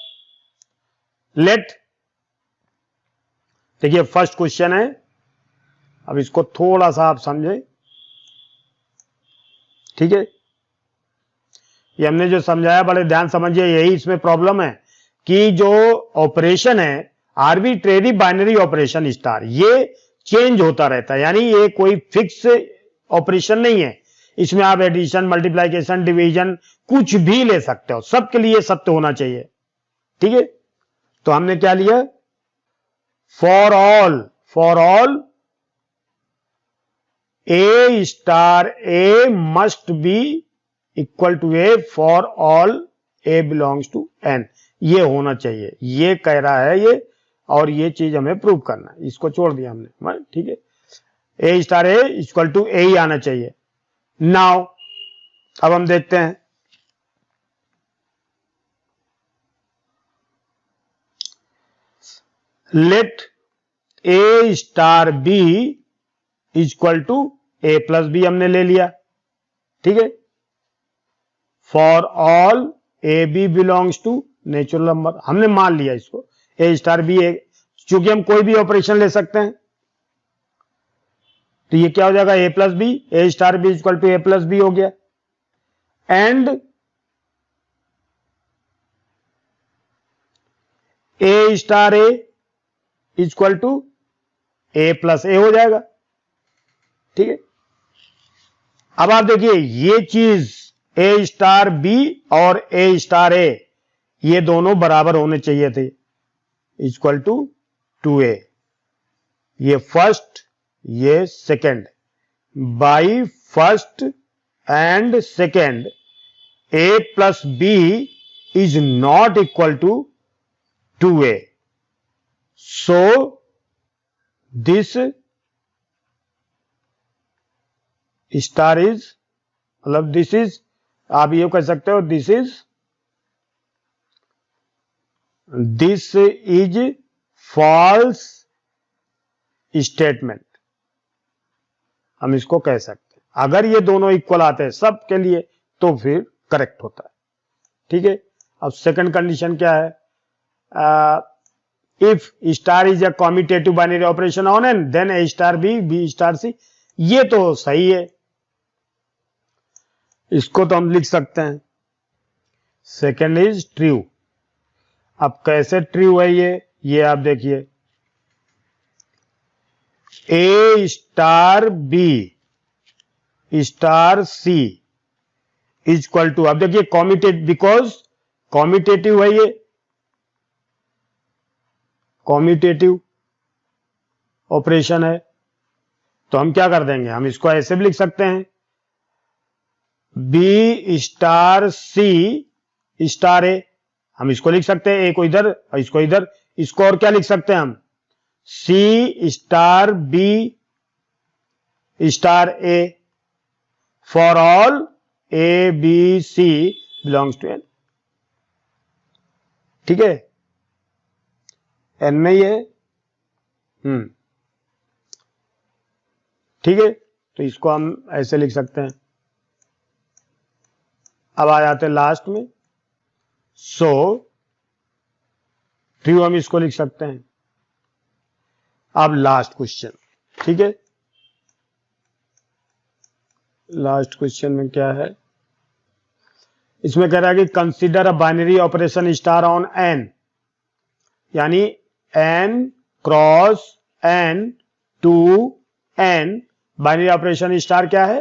लेट, देखिए फर्स्ट क्वेश्चन है, अब इसको थोड़ा सा आप समझे, ठीक है, ये हमने जो समझाया बड़े ध्यान समझिए, यही इसमें प्रॉब्लम है कि जो ऑपरेशन है आर्बिट्रेरी बाइनरी ऑपरेशन स्टार, ये चेंज होता रहता है, यानी ये कोई फिक्स ऑपरेशन नहीं है। इसमें आप एडिशन, मल्टीप्लिकेशन, डिवीजन कुछ भी ले सकते हो, सबके लिए सत्य होना चाहिए। ठीक है, तो हमने क्या लिया, for all a star a must be equal to a for all A belongs to n, ये होना चाहिए, ये कह रहा है ये, और ये चीज हमें प्रूव करना है, इसको छोड़ दिया हमने। ठीक है, ए star A equal to a ही आना चाहिए। नाउ अब हम देखते हैं, let a star B equal to A plus b हमने ले लिया। ठीक है, for all A B belongs to natural number, हमने मान लिया इसको, ए स्टार बी ए, चूंकि हम कोई भी ऑपरेशन ले सकते हैं, तो ये क्या हो जाएगा, ए plus b, a star B equal to A plus b हो गया। And A star A equal to A plus a हो जाएगा। ठीक है, अब आप देखिए ये चीज ए स्टार बी और ए स्टार ए, ये दोनों बराबर होने चाहिए थे, इक्वल टू 2a, ये फर्स्ट ये second, by first and second a plus b is not equal to 2a, so this star is, मतलब दिस इज, आप ये कह सकते हो दिस इज फॉल्स स्टेटमेंट, हम इसको कह सकते हैं। अगर ये दोनों इक्वल आते हैं सबके लिए तो फिर करेक्ट होता है। ठीक है, अब सेकंड कंडीशन क्या है, if star is a commutative binary operation on N then A star B star c, ये तो सही है, इसको तो हम लिख सकते हैं। Second is true. अब कैसे ट्रू है ये आप देखिए, ए star B star C equal to, अब देखिए कॉम्यूटेटिव, बिकॉज कॉम्यूटेटिव है, ये कॉम्यूटेटिव ऑपरेशन है, तो हम क्या कर देंगे, हम इसको ऐसे भी लिख सकते हैं, बी स्टार सी स्टार ए, हम इसको लिख सकते हैं, ए को इधर और इसको इधर, इसको और क्या लिख सकते हैं हम, c star B star A for all A B C belongs to N. ठीक है, एन में ये ठीक है, तो इसको हम ऐसे लिख सकते हैं। अब आ जाते हैं लास्ट में, सो ट्रू हम इसको लिख सकते हैं। अब लास्ट क्वेश्चन, ठीक है, लास्ट क्वेश्चन में क्या है, इसमें कह रहा है कि consider a binary operation star on N, यानी N cross N to N, binary operation star क्या है,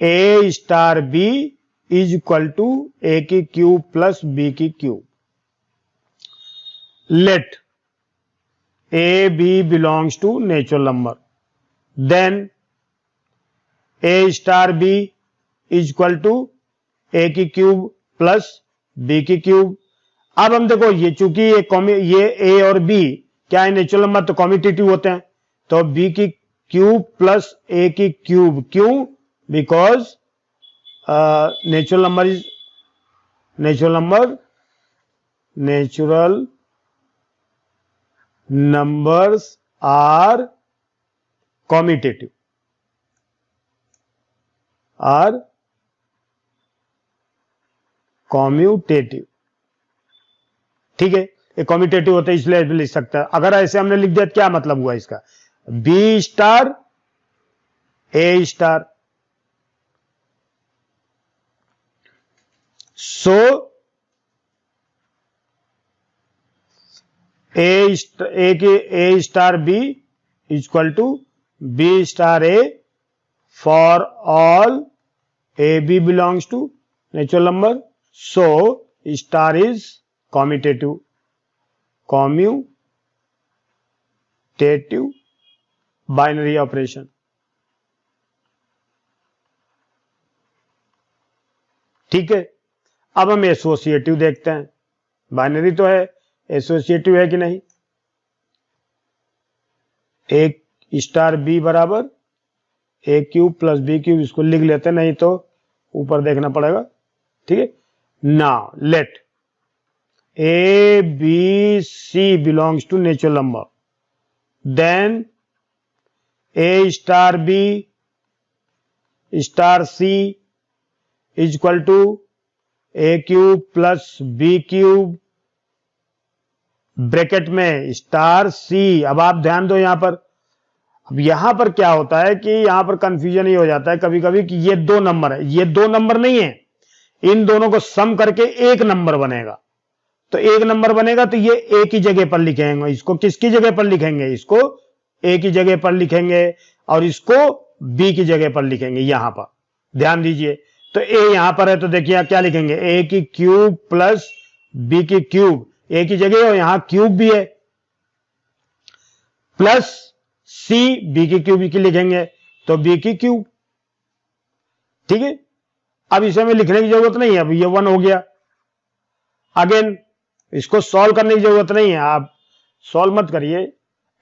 ए star B is equal to a की क्यूब प्लस बी की cube. Let A B belongs to natural number, then A star B is equal to a की क्यूब प्लस बी की क्यूब। अब हम देखो ये चूंकि ये ए और बी क्या है, नेचुरल नंबर, तो कॉम्यूटेटिव होते हैं, तो बी की क्यूब प्लस ए की क्यूब, क्यों, because natural numbers are commutative, ठीक है, ये कॉम्यूटेटिव होते हैं इसलिए लिख सकता है। अगर ऐसे हमने लिख दिया तो क्या मतलब हुआ इसका, b star a star, so a star B equal to B star A for all A B belongs to natural number, so star is commutative binary operation. ठीक है, अब हम एसोसिएटिव देखते हैं, बाइनरी तो है, एसोसिएटिव है कि नहीं। ए स्टार बी बराबर ए क्यूब प्लस बी क्यूब, इसको लिख लेते हैं, नहीं तो ऊपर देखना पड़ेगा। ठीक है, now let A B C belongs to natural number, then A star B star C is equal to a cube plus b cube, bracket में स्टार सी। अब आप ध्यान दो यहां पर, अब यहां पर क्या होता है कि यहां पर कंफ्यूजन ये हो जाता है कभी कभी कि ये दो नंबर है, ये दो नंबर नहीं है, इन दोनों को सम करके एक नंबर बनेगा, तो एक नंबर बनेगा तो ये ए की जगह पर लिखेंगे, इसको किसकी जगह पर लिखेंगे, इसको ए की जगह पर लिखेंगे और इसको बी की जगह पर लिखेंगे। यहां पर ध्यान दीजिए, तो ए यहां पर है तो देखिए क्या लिखेंगे, ए की क्यूब प्लस बी की क्यूब, ए की जगह और यहां क्यूब भी है, प्लस सी बी की क्यूब की लिखेंगे तो बी की क्यूब। ठीक है, अब इसे में लिखने की जरूरत नहीं है, अब ये 1 हो गया। अगेन इसको सॉल्व करने की जरूरत नहीं है, आप सॉल्व मत करिए।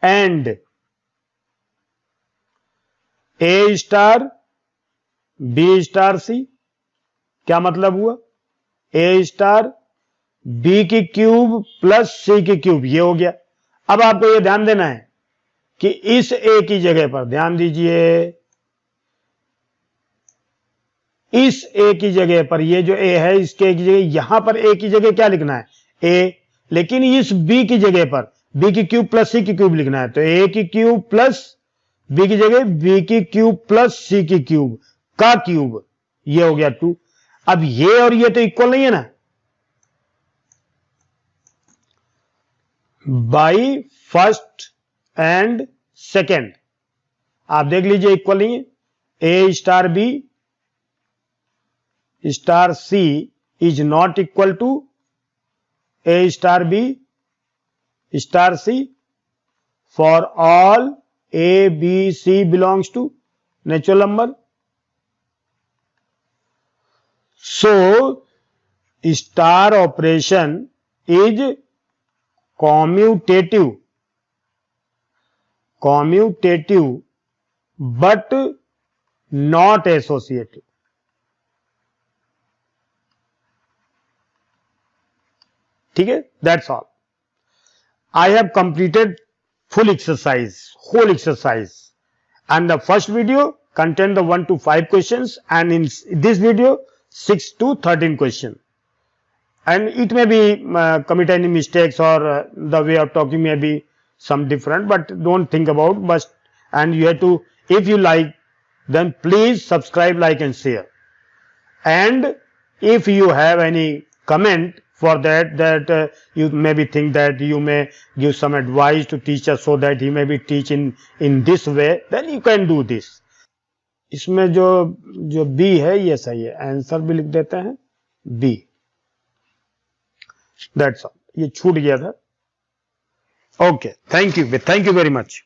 And A star B star c, क्या मतलब हुआ, ए स्टार बी की क्यूब प्लस सी की क्यूब, ये हो गया। अब आपको ये ध्यान देना है कि इस ए की जगह पर ध्यान दीजिए, इस ए की जगह पर, ये जो ए है इसके ए की जगह, यहां पर ए की जगह क्या लिखना है, ए, लेकिन इस बी की जगह पर बी की क्यूब प्लस सी की क्यूब लिखना है, तो ए की क्यूब प्लस बी की जगह बी की क्यूब प्लस सी की क्यूब का क्यूब, ये हो गया 2। अब ये और ये तो इक्वल नहीं है ना, बाई फर्स्ट एंड सेकेंड आप देख लीजिए इक्वल नहीं है। ए star B star C is not equal to A star B star C for all A B C belongs to natural number, so star operation is commutative but not associative। ठीक है, that's all. I have completed full exercise, whole exercise. And the first video contained the 1 to 5 questions, and in this video 6 to 13 questions. And it may be commit any mistakes, or the way of talking may be some different, but don't think about. But and you have to, if you like, then please subscribe, like and share. And if you have any comment for that you maybe think that you may give some advice to teacher so that he may be teaching in this way, then you can do this. इसमें जो बी है ये सही है, आंसर भी लिख देते हैं बी. That's all. ये छूट गया था. Okay, thank you very much.